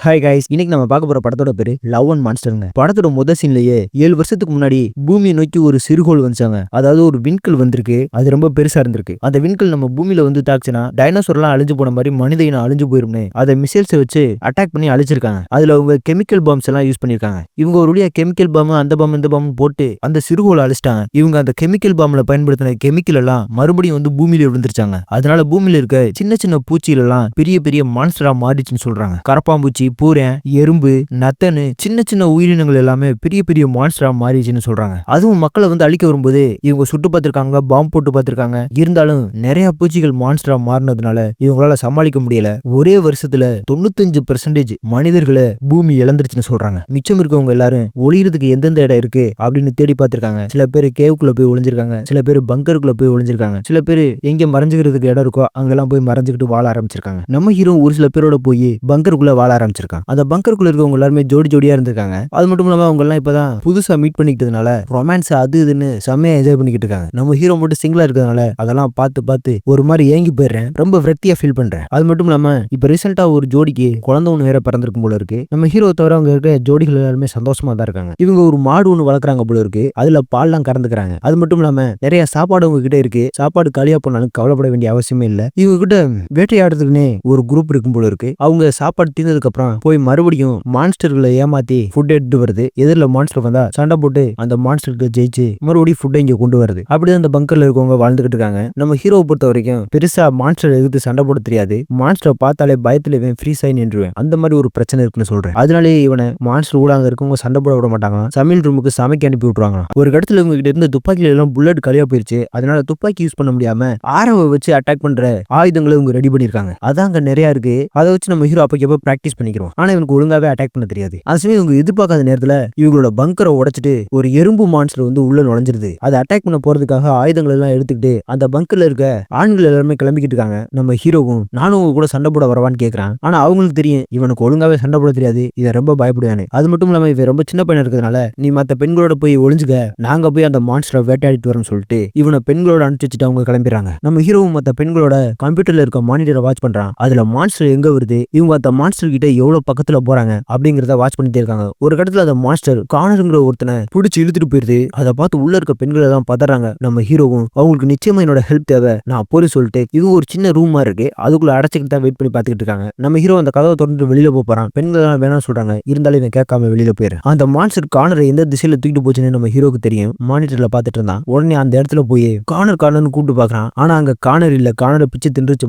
Hi guys, இன்னைக்கு நம்ம பார்க்க போற படத்தோட பேரு லவ் அண்ட் மான்ஸ்டர்ங்க. படத்தோட முதல் சீன்லயே 7 வருஷத்துக்கு முன்னாடி பூமியை நோக்கி ஒரு சிறுகோள் வந்துச்சாங்க. அதாவது ஒரு விண்கல் வந்திருக்கு. அது ரொம்ப பெருசா இருந்திருக்கு. அந்த விண்கல் நம்ம பூமியில வந்து தாக்குச்சுன்னா டைனோசர் எல்லாம் அழிஞ்சு போன மாதிரி மனித இனம் அழிஞ்சு போயிரும்னு அதை மிசைல்ஸை வச்சு அட்டாக் பண்ணி அழிச்சிருக்காங்க. அதுல அவங்க கெமிக்கல் பாம்ஸ் எல்லாம் யூஸ் பண்ணிருக்காங்க. இவங்க ஒரு வழியா கெமிக்கல் பாம் அந்த பாம் இந்த பாம் போட்டு அந்த சிறுகோளை அழிச்சிட்டாங்க. இவங்க அந்த கெமிக்கல் பாம்ல பயன்படுத்தின கெமிக்கல் எல்லாம் மறுபடியும் வந்து பூமியில விழுந்துருச்சாங்க. அதனால பூமியில இருக்க சின்ன சின்ன பூச்சிகள் எல்லாம் பெரிய பெரிய மான்ஸ்டரா மாறிச்சுன்னு சொல்றாங்க. கரப்பாம்பூச்சி, பூரன், எறும்பு, நத்தனு, சின்ன சின்ன உயிரினங்கள் எல்லாமே பெரிய பெரிய மான்ஸ்டரா மாறிச்சுன்னு சொல்றாங்க. அதுவும் மக்களை வந்து அழிக்க வரும்போது இவங்க சுட்டு பார்த்திருக்காங்க, பாம்பு போட்டு பார்த்திருக்காங்க. இருந்தாலும் நிறைய பூச்சிகள் மான்ஸ்டரா மாறினதுனால இவங்களால சமாளிக்க முடியல. ஒரே வருஷத்துல 95% மனிதர்களை பூமி இழந்துருச்சுன்னு சொல்றாங்க. மிச்சம் இருக்கவங்க எல்லாரும் ஒளியறதுக்கு எந்தெந்த இடம் இருக்கு அப்படின்னு தேடி பார்த்திருக்காங்க. சில பேர் கேவுக்குள்ள போய் ஒளிஞ்சிருக்காங்க, சில பேர் பங்கருக்குள்ள போய் ஒளிஞ்சிருக்காங்க, சில பேர் எங்க மறைஞ்சுக்கிறதுக்கு இடம் இருக்கோ அங்கெல்லாம் போய் மறைஞ்சுக்கிட்டு வாழ ஆரம்பிச்சிருக்காங்க. நம்ம ஹீரோ ஒரு சில பேரோட போய் பங்கருக்குள்ள வாழ ஆரம்பிச்சிருக்காங்க. அந்த பங்கருக்குள்ள இருக்கவங்க எல்லாருமே ஜோடி ஜோடியா இருந்திருக்காங்க. அது மட்டும் இல்லாம அவங்க எல்லாம் இப்பதான் புதுசா மீட் பண்ணிக்கிட்டதுனால ரொமான்ஸ் அது இதுன்னு செம்மையா என்ஜாய் பண்ணிக்கிட்டு இருக்காங்க. நம்ம ஹீரோ மட்டும் சிங்கிளா இருக்கிறதுனால அதெல்லாம் பார்த்து ஒரு மாதிரி ஏங்கி போயிடுறேன். ரொம்ப விரக்தியா ஃபீல் பண்றேன். அது மட்டும் இல்லாம இப்ப ரீசெண்டா ஒரு ஜோடிக்கு குழந்தை ஒண்ணு வேற பிறந்திருக்கும் போல இருக்கு. நம்ம ஹீரோ தவிர அவங்க இருக்க ஜோடிகள் எல்லாருமே சந்தோஷமா தான் இருக்காங்க. இவங்க ஒரு மாடு ஒண்ணு வளர்க்குறாங்க போல இருக்கு. அதுல பால்லாம் கறந்துக்கிறாங்க. அது மட்டும் இல்லாம நிறைய சாப்பாடு உங்க கிட்ட இருக்கு. சாப்பாடு காலியா போனாலும் கவலைப்பட வேண்டிய அவசியமே இல்ல. இவங்க கிட்ட வேட்டையாடுறதுக்குன்னே ஒரு குரூப் இருக்கும் போல இருக்கு. அவங்க சாப்பாடு தீர்ந்ததுக்கு அப்புறம் போய் மறுபடியும் மான்ஸ்டர்களை ஏமாத்தி ஃபுட் எடுத்து வருது. எதிரில் மான்ஸ்டர் வந்தா சண்டை போட்டு அந்த மான்ஸ்டருக்கு ஜெயிச்சு மறுபடியும் ஃபுட்டை இங்க கொண்டு வருது. அப்படிதான் அந்த பங்கர்ல இருக்கவங்க வாழ்ந்துகிட்டு இருக்காங்க. நம்ம ஹீரோவை பொறுத்த வரைக்கும் பெருசா மான்ஸ்டர் எதிர்த்து சண்டை போட தெரியாது. மான்ஸ்டரை பார்த்தாலே பயத்துல இவன் ஃப்ரீஸ் ஆகி நின்றுவேன். அந்த மாதிரி ஒரு பிரச்சனை இருக்குன்னு சொல்றேன். அதனாலே இவனை மான்ஸ்டர் ஊடாங்க இருக்கவங்க சண்டை போட விட மாட்டாங்க. சமையல் ரூமுக்கு சமைக்க அனுப்பி விட்டுருவாங்க. ஒரு இடத்துல இவங்க கிட்ட இருந்து துப்பாக்கில எல்லாம் புல்லட் கலியா போயிருச்சு. அதனால துப்பாக்கி யூஸ் பண்ண முடியாம ஆரவை வச்சு அட்டாக் பண்ற ஆயுதங்களை இவங்க ரெடி பண்ணிருக்காங்க. அதான் அங்க நிறைய இருக்கு. அதை வச்சு நம்ம ஹீரோ அப்பக்கப்ப பிராக்டிஸ் பண்ணிக்கிறோம். ஆனா இவனுக்கு ஒழுங்காவே அட்டாக் பண்ண தெரியாது. அது சமயம் இவங்க எதிர்பார்க்காத நேரத்துல இவங்களோட பங்கரை உடைச்சிட்டு ஒரு எறும்பு மான்ஸ்டர் வந்து உள்ள நுழைஞ்சிருது. அதை அட்டாக் பண்ண போறதுக்காக ஆயுதங்கள் எல்லாம் எடுத்துக்கிட்டு அந்த பங்கர்ல இருக்க ஆண்கள் எல்லாருமே கிளம்பிக்கிட்டு இருக்காங்க. நம்ம ஹீரோவும் நானும் உங்க கூட சண்டை போட வரவான்னு கேட்கறான். ஆனா அவங்களுக்கு தெரியும் இவனுக்கு ஒழுங்காவே சண்டை போட தெரியாது. இதை ரொம்ப பயப்படுவானு. அது மட்டும் இல்லாம இவன் ரொம்ப சின்ன பையன் இருக்கிறதுனால நீ மத்த பெண்களோட போய் ஒளிஞ்சுக்க, நாங்க போய் அந்த மான்ஸ்டரை வேட்டையாடிட்டு வரோம்னு சொல்லிட்டு இவனை பெண்களோட அனுப்பிச்சு வச்சுட்டு அவங்க கிளம்பிடுறாங்க. நம்ம ஹீரோவும் மத்த பெண்களோட கம்ப்யூட்டர்ல இருக்க மானிட்டரை வாட்ச் பண்றான். அதுல மான்ஸ்டர் எங்க வருது, இவங்க அந்த மான்ஸ்டர் கிட்ட எவ்வளவு பக்கத்துல போறாங்க அப்படிங்கறத வாட்ச் பண்ணிட்டே இருக்காங்க. ஒரு இடத்துல அந்த மாஸ்டர் கார்னருங்கிற ஒருத்தனை பிடிச்சி இழுத்துட்டு போயிருது. அதை பார்த்து உள்ள இருக்க பெண்கள் எல்லாம் பதறாங்க. நம்ம ஹீரோவும் அவங்களுக்கு நிச்சயமா என்னோட ஹெல்ப் தேவை, நான் போய் சொல்லிட்டு இது ஒரு சின்ன ரூமா இருக்கு, அதுக்குள்ள அடைச்சிக்கிட்டு தான் வெயிட் பண்ணி பார்த்துக்கிட்டு இருக்காங்க. நம்ம ஹீரோ அந்த கதவை தொடர்ந்து வெளியில போறான். பெண்கள் எல்லாம் வேணாம்னு சொல்றாங்க. இருந்தாலும் இவன் கேட்காம வெளியில போயிரு. அந்த மான்ஸ்டர் கார்னரை எந்த திசையில தூக்கிட்டு போச்சுன்னு நம்ம ஹீரோக்கு தெரியும். மானிட்டர்ல பார்த்துட்டு இருந்தான். உடனே அந்த இடத்துல போய் கார்னர்னு கூப்பிட்டு பாக்குறான். ஆனா அங்க கார்னர் இல்ல. கார்னரை பிச்சு தின்றுச்சு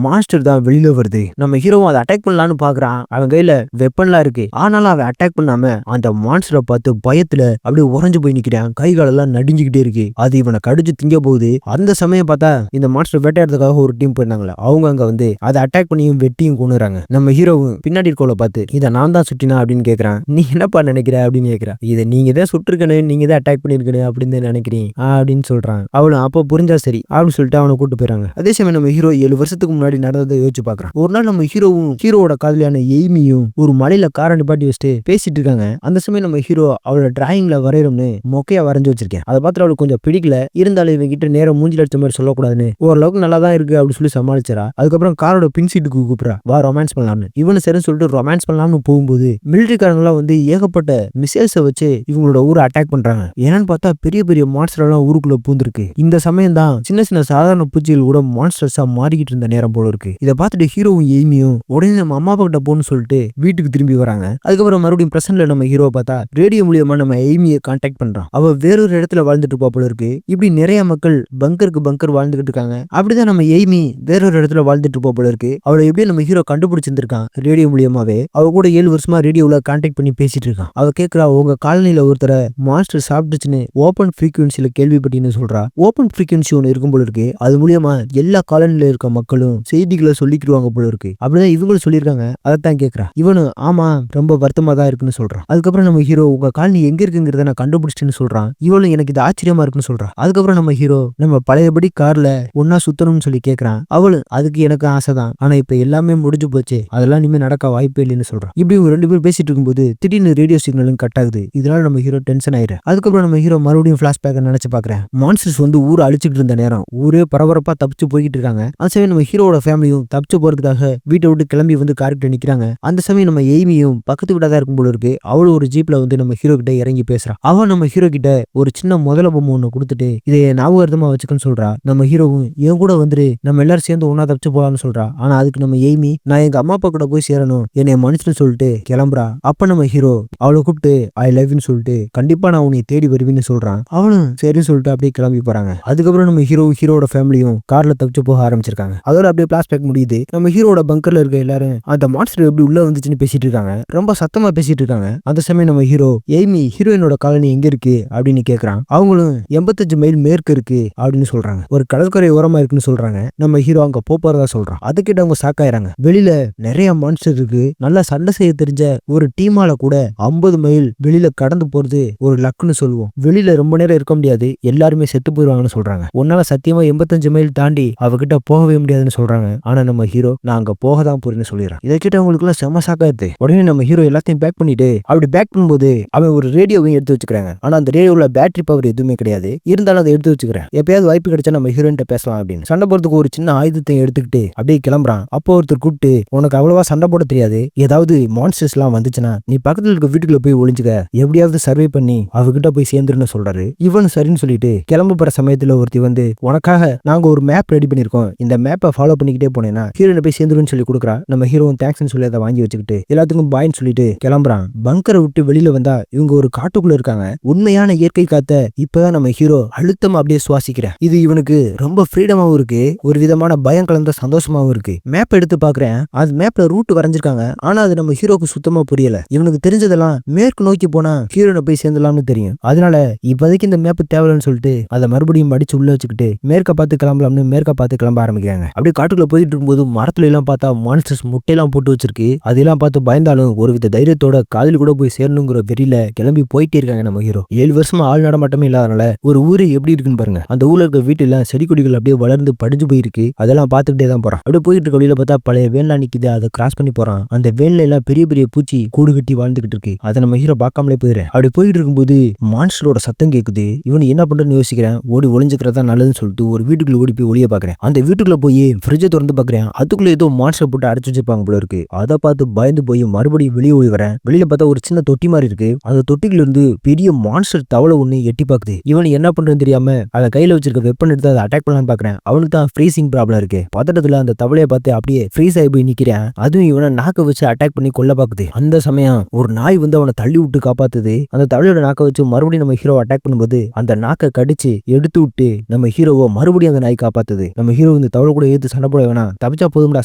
மான்ஸ்டர் தான் வெளியில வருது. நம்ம ஹீரோவும் அதை அட்டாக் பண்ணலான்னு பாக்குறான். அவன் கையில வெப்பன்லாம் இருக்கு. ஆனாலும் அவன் அட்டாக் பண்ணாம அந்த மான்ஸ்டரை பார்த்து பயத்துல அப்படியே உறைஞ்சு போய் நிக்கிறான். கைகாலெல்லாம் நடுங்கிக்கிட்டே இருக்கு. அது இவனை கடிச்சு திங்க போகுது. அந்த சமயம் பார்த்தா இந்த மான்ஸ்டர் வேட்டையாடுறதுக்காக ஒரு டீம் போயிருந்தாங்களே, அவங்க அங்க வந்து அதை அட்டாக் பண்ணியும் வெட்டியும் கொண்டுறாங்க. நம்ம ஹீரோவும் பின்னாடி இருக்கோல பார்த்து இதை நான் தான் சுட்டினா அப்படின்னு கேட்கறான். நீ என்னப்பா நினைக்கிற அப்படின்னு கேட்கறான். இதை நீங்க தான் சுட்டிருக்கணும், நீங்க தான் அட்டாக் பண்ணிருக்கணும் அப்படின்னு நினைக்கிறீங்க அப்படின்னு சொல்றான். அவளும் அப்போ புரிஞ்சா சரி அப்படின்னு சொல்லிட்டு அவனை கூட்டு போயிறாங்க. அதே சமயம் நம்ம ஹீரோ 7 வருஷத்துக்கு முன்னாடி நடந்ததை யோசிச்சு பாக்குறான். ஒரு நாள் நம்ம ஹீரோவோட காதலியான எய்மியும் ஒரு மலையில காரை நிப்பாட்டி வச்சுட்டு பேசிட்டு இருக்காங்க. அந்த சமயம் நம்ம ஹீரோ அவளோட டிராயிங்ல வரையறோம்னு மொக்கையா வரைஞ்சு வச்சிருக்கேன். அதை பார்த்து அவளுக்கு கொஞ்சம் பிடிக்கல. இருந்தாலும் இவங்க கிட்ட நேரம் மூஞ்சில அடிச்ச மாதிரி சொல்லக்கூடாதுன்னு ஓரளவுக்கு நல்லா தான் இருக்கு அப்படின்னு சொல்லி சமாளிச்சா. அதுக்கப்புறம் காரோட பின் சீட்டுக்கு கூப்பிடுறா, வா ரொமான்ஸ் பண்ணலாம்னு. இவனு சரின்னு சொல்லிட்டு ரொமான்ஸ் பண்ணலாம்னு போகும்போது மிலிட்டரிக்காரங்களாம் வந்து ஏகப்பட்ட மிசைல்ஸை வச்சு இவங்களோட ஊரை அட்டாக் பண்றாங்க. என்னன்னு பார்த்தா பெரிய பெரிய மான்ஸ்டர் எல்லாம் ஊருக்குள்ள பூந்துருக்கு. இந்த சமயம் தான் சின்ன சின்ன சாதாரண பூச்சிகள் கூட மான்ஸ்டர்ஸா மாறிக்கிட்டு இருந்த நேரம் போல இருக்கு. இதை பார்த்துட்டு ஹீரோவும் எய்மியும் உடனே நம்ம அம்மா அப்பா கிட்ட போன்னு சொல்லிட்டு வீட்டுக்கு திரும்பி வராங்க. அதுக்கப்புறம் மறுபடியும் பிரசன்ட்ல நம்ம ஹீரோ பார்த்தா ரேடியோ மூலியமா நம்ம எய்மியை கான்டாக்ட் பண்றான். அவ வேறொரு இடத்துல வாழ்ந்துட்டு இருப்பா போல இருக்கு. இப்படி நிறைய மக்கள் பங்கருக்கு பங்கர் வாழ்ந்துகிட்டு இருக்காங்க. அப்படிதான் நம்ம எய்மி வேறொரு இடத்துல வாழ்ந்துட்டு இருப்பா போல இருக்கு. அவளை எப்படியும் நம்ம ஹீரோ கண்டுபிடிச்சிருந்திருக்கான் ரேடியோ மூலியமாவே. அவ கூட 7 வருஷமா ரேடியோல கான்டாக்ட் பண்ணி பேசிட்டு இருக்கான். அவ கேட்கிறா, உங்க காலனில ஒருத்தர மான்ஸ்டர் சாப்பிட்டுச்சுன்னு ஓபன் ஃப்ரீக்வன்சில கேள்விப்பட்டின்னு சொல்றா. ஓபன் ஃப்ரீக்வன்சி ஒன்று இருக்கும் போல இருக்கு. அது மூலியமா எல்லா காலனில இருக்க மக்களும் செய்திகளை சொல்லிக்கிடுவாங்க போல இருக்கு. அப்படிதான் இவங்களும் சொல்லியிருக்காங்க. அதைத்தான் கேட்கிறா. இவனும் ஆமா ரொம்ப வருத்தமா தான் இருக்குன்னு சொல்றான். அதுக்கப்புறம் நம்ம ஹீரோ உங்க காலனி எங்க இருக்குங்கிறத நான் கண்டுபிடிச்சிட்டேன்னு சொல்றான். இவளும் எனக்கு இது ஆச்சரியமா இருக்குன்னு சொல்றான். அதுக்கப்புறம் நம்ம ஹீரோ நம்ம பழையபடி கார்ல ஒன்னா சுத்தணும்னு சொல்லி கேட்கறான். அவளும் அதுக்கு எனக்கு ஆசைதான், ஆனா இப்ப எல்லாமே முடிஞ்சு போச்சு, அதெல்லாம் இனிமே நடக்க வாய்ப்பே இல்லைன்னு சொல்றான். இப்படி இவங்க 2 பேரும் பேசிட்டு இருக்கும்போது திடீர்னு ரேடியோ சிக்னலும் கட் ஆகுது. இதனால நம்ம ஹீரோ டென்ஷன் ஆயிரு. அதுக்கப்புறம் நம்ம ஹீரோ மறுபடியும் பிளாஷ்பேக் நினைச்சு பாக்குறேன். மான்ஸ்டர்ஸ் வந்து ஊரை அழிச்சிட்டு இருந்த நேரம் ஊரே பரபரப்பா தப்பிச்சு போய்கிட்டு இருக்காங்க. அது சமயம் நம்ம ஹீரோட ஃபேமிலியும் தப்பிச்சு போறதுக்காக வீட்டை விட்டு கிளம்பி வந்து கார்கிட்ட நிக்கிறாங்க. இருக்காங்க. அந்த சமயம் நம்ம எய்மியும் பக்கத்து வீடாதான் இருக்கும் போல இருக்கு. அவளும் ஒரு ஜீப்ல வந்து நம்ம ஹீரோ கிட்ட இறங்கி பேசுறான். அவன் நம்ம ஹீரோ கிட்ட ஒரு சின்ன முதல பொம்மை ஒண்ணு கொடுத்துட்டு இதை ஞாபகார்த்தமா வச்சுக்கன்னு சொல்றா. நம்ம ஹீரோவும் என் கூட வந்துரு, நம்ம எல்லாரும் சேர்ந்து ஒன்னா தப்பிச்சு போலாம்னு சொல்றா. ஆனா அதுக்கு நம்ம எய்மி நான் எங்க அம்மா அப்பா கூட போய் சேரணும், என்னைய மனுஷன்னு சொல்லிட்டு கிளம்புறா. அப்ப நம்ம ஹீரோ அவளை கூப்பிட்டு ஐ லவ் யூன்னு சொல்லிட்டு கண்டிப்பா நான் உன்னை தேடி வருவேன்னு சொல்றான். அவளும் சரின்னு சொல்லிட்டு அப்படியே கிளம்பி போறாங்க. அதுக்கப்புறம் நம்ம ஹீரோட ஃபேமிலியும் கார்ல தப்பிச்சு போக ஆரம்பிச்சிருக்காங்க. அதோட அப்படியே பிளாஷ்பேக் முடியுது. நம்ம ஹீரோட பங்கர்ல இருக்க எல்லாரும் அந்த மான்ஸ்டர் எப்படி உள்ள வந்துச்சுன்னு பேசிட்டு இருக்காங்க. ரொம்ப சத்தமா பேசிட்டு இருக்காங்க. அந்த சமயம் நம்ம ஹீரோ எய்மி ஹீரோயினோட காலனி எங்க இருக்கு அப்படின்னு கேக்குறான். அவங்களும் 85 மைல் மேற்கு இருக்கு அப்படின்னு சொல்றாங்க. ஒரு கடற்கரை ஓரமா இருக்குன்னு சொல்றாங்க. நம்ம ஹீரோ அங்க போறதா சொல்றான். அதுக்கிட்ட அவங்க சாக்காயிராங்க. வெளியில நிறைய மான்ஸ்டர் இருக்கு, நல்லா சண்டை செய்ய தெரிஞ்ச ஒரு டீமால கூட 50 மைல் வெளியில கடந்து போறது ஒரு லக்குன்னு சொல்லுவோம். வெளியில ரொம்ப நேரம் இருக்க முடியாது, எல்லாருமே செத்து போயிருவாங்கன்னு சொல்றாங்க. உன்னால சத்தியமா 85 மைல் தாண்டி அவகிட்ட போகவே முடியாதுன்னு சொல்றாங்க. ஆனா நம்ம ஹீரோ நான் அங்க போகதான் போறேன்னு சொல்லிடுறான். இதை கிட்ட அவங்களுக்கு எல்லாம் செம சாக்காயிடுது. உடனே நம்ம ஹீரோ எல்லாத்தையும் பேக் பண்ணிட்டு அப்படி பேக் பண்ணும்போது அவன் ஒரு ரேடியோவையும் எடுத்து வச்சுக்கிறாங்க. ஆனா அந்த ரேடியோல பேட்டரி பவர் எதுவுமே கிடையாது. இருந்தாலும் அதை எடுத்து வச்சுக்கிறேன், எப்பயாவது வாய்ப்பு கிடைச்சா நம்ம ஹீரோயின்ட்ட பேசலாம் அப்படின்னு. சண்டை போறதுக்கு ஒரு சின்ன ஆயுதத்தை எடுத்துக்கிட்டு அப்படியே கிளம்புறான். அப்போ ஒருத்தர் கூப்பிட்டு உனக்கு அவ்வளவா சண்டை போட தெரியாது, ஏதாவது மான்ஸ்டர்ஸ் எல்லாம் வந்துச்சுன்னா நீ பக்கத்துல இருக்க வீட்டுக்குள்ள போய் ஒளிஞ்சுக்க, எப்படியாவது சர்வே பண்ணி அவகிட்ட போய் சேர்ந்துருன்னு சொல்றாரு. இவன் சரின்னு சொல்லிட்டு கிளம்ப போற சமயத்துல ஒருத்தி வந்து உனக்காக நாங்க ஒரு மேப் ரெடி பண்ணிருக்கோம், இந்த மேப்பை ஃபாலோ பண்ணிக்கிட்டே போனேன்னா ஹீரோனை போய் சேர்ந்துருன்னு சொல்லி கொடுக்குறா. நம்ம ஹீரோவும் தேங்க்ஸ்னு சொல்லி அதை வாங்கி வச்சுக்கிட்டு எல்லாத்துக்கும் பாய்ன்னு சொல்லிட்டு கிளம்புறான். பங்கரை விட்டு வெளியில வந்தா இவங்க ஒரு காட்டுக்குள்ள இருக்காங்க. உண்மையான இயற்கை காத்த இப்பதான் நம்ம ஹீரோ அழுத்தமா அப்படியே சுவாசிக்கிறேன். இது இவனுக்கு ரொம்ப ஃப்ரீடமாவும் இருக்கு, ஒரு விதமான பயம் கலந்த சந்தோஷமாவும் இருக்கு. மேப் எடுத்து பாக்குறேன், அது மேப்ல ரூட் வரைஞ்சிருக்காங்க. ஆனா அது நம்ம ஹீரோக்கு சுத்தமா புரியல. இவனுக்கு தெரிஞ்சதெல்லாம் மேற்கு நோக்கி போனா ஹீரோனை போய் சேர்ந்துலாம்னு தெரியும். அதனால இப்போதைக்கு இந்த மேப் தேவைன்னு சொல்லிட்டு அதை மறுபடியும் படிச்சு உள்ள வச்சுக்கிட்டு மேற்க பார்த்து கிளம்பலாம்னு மேற்க பார்த்து கிளம்ப ஆரம்பிக்கிறாங்க. அப்படியே காட்டுக்குள்ள போயிட்டு இருக்கும்போது மரத்துல எல்லாம் பார்த்தா மான்ஸ்டர்ஸ் முட்டையெல்லாம் போட்டு வச்சிருக்கு. அதெல்லாம் பார்த்து பயந்தாலும் ஒரு வித தைரியத்தோட காதில் கூட போய் சேரணுங்கிற வெறியில கிளம்பி போயிட்டே இருக்காங்க நம்ம ஹீரோ. 7 வருஷமா ஆள் நடமாட்டமே இல்லாதனால ஒரு ஊரு எப்படி இருக்குன்னு பாருங்க. அந்த ஊர்ல இருக்க வீட்டுல செடி கொடிகள் அப்படியே வளர்ந்து படிஞ்சு போயிருக்கு. அதெல்லாம் பார்த்துக்கிட்டே தான் போறான். அப்படியே போயிட்டு இருக்க வழியில பார்த்தா பழைய வேன்லாம் நிக்குது. அதை கிராஸ் பண்ணி போறான். அந்த வேன்ல எல்லாம் பெரிய பெரிய பூச்சி கூடு கட்டி வாழ்ந்துகிட்டு இருக்கு. அதை நம்ம ஹீரோ பார்க்காமலே போயிடுறேன். அப்படி போயிட்டு இருக்கும்போது மான்ஸ்டரோட சத்தம் கேக்குது. இவனு என்ன பண்றேன்னு யோசிக்கிறேன். ஓடி ஒளிஞ்சுக்கிறதா நல்லதுன்னு சொல்லிட்டு ஒரு வீட்டுக்குள்ள ஓடி போய் ஒளிய பாக்குறேன். அந்த வீட்டுக்குள்ள போய் ஃப்ரிட்ஜை திறந்து பாக்குறேன். அதுக்குள்ள ஏதோ மான்ஸ்டர் போட்டு அடைச்சு வச்சிருப்பாங்க போல இருக்கு. அதை பார்த்து பயந்து போய் மறுபடியும் வெளியே ஓடி வரேன். வெளியில பார்த்தா ஒரு சின்ன தொட்டி மாதிரி இருக்கு. அந்த தொட்டிக்குள்ள இருந்து பெரிய மான்ஸ்டர் தவளை ஒண்ணு எட்டி பாக்குது. இவன் என்ன பண்றதுன்னு தெரியாம அதை கையில வச்சிருக்க வெப்பன் எடுத்து அதை அட்டாக் பண்ணலான்னு பாக்குறேன். அவனுக்கு தான் ஃப்ரீசிங் ப்ராப்ளம் இருக்கு. பதட்டத்துல அந்த தவளையை பார்த்து அப்படியே ஃப்ரீஸ் ஆகி போய் நிக்கிறேன். அதுவும் இவனை நாக்க வச்சு அட்டாக் பண்ணி கொல்ல பாக்குது. அந்த சமயம் ஒரு நாய் வந்து அவனை தள்ளி விட்டு காப்பாத்துது. அந்த தவளையோட நாக்க வச்சு மறுபடியும் நம்ம ஹீரோ அட்டாக் பண்ணும்போது அந்த நாக்கை கடிச்சு எடுத்து விட்டு நம்ம ஹீரோவை மறுபடியும் அந்த நாய் காப்பாத்துது. நம்ம ஹீரோ இந்த தவளை கூட ஏத்து சண்டை போட வேணாம், தப்பிச்சா போதும்டா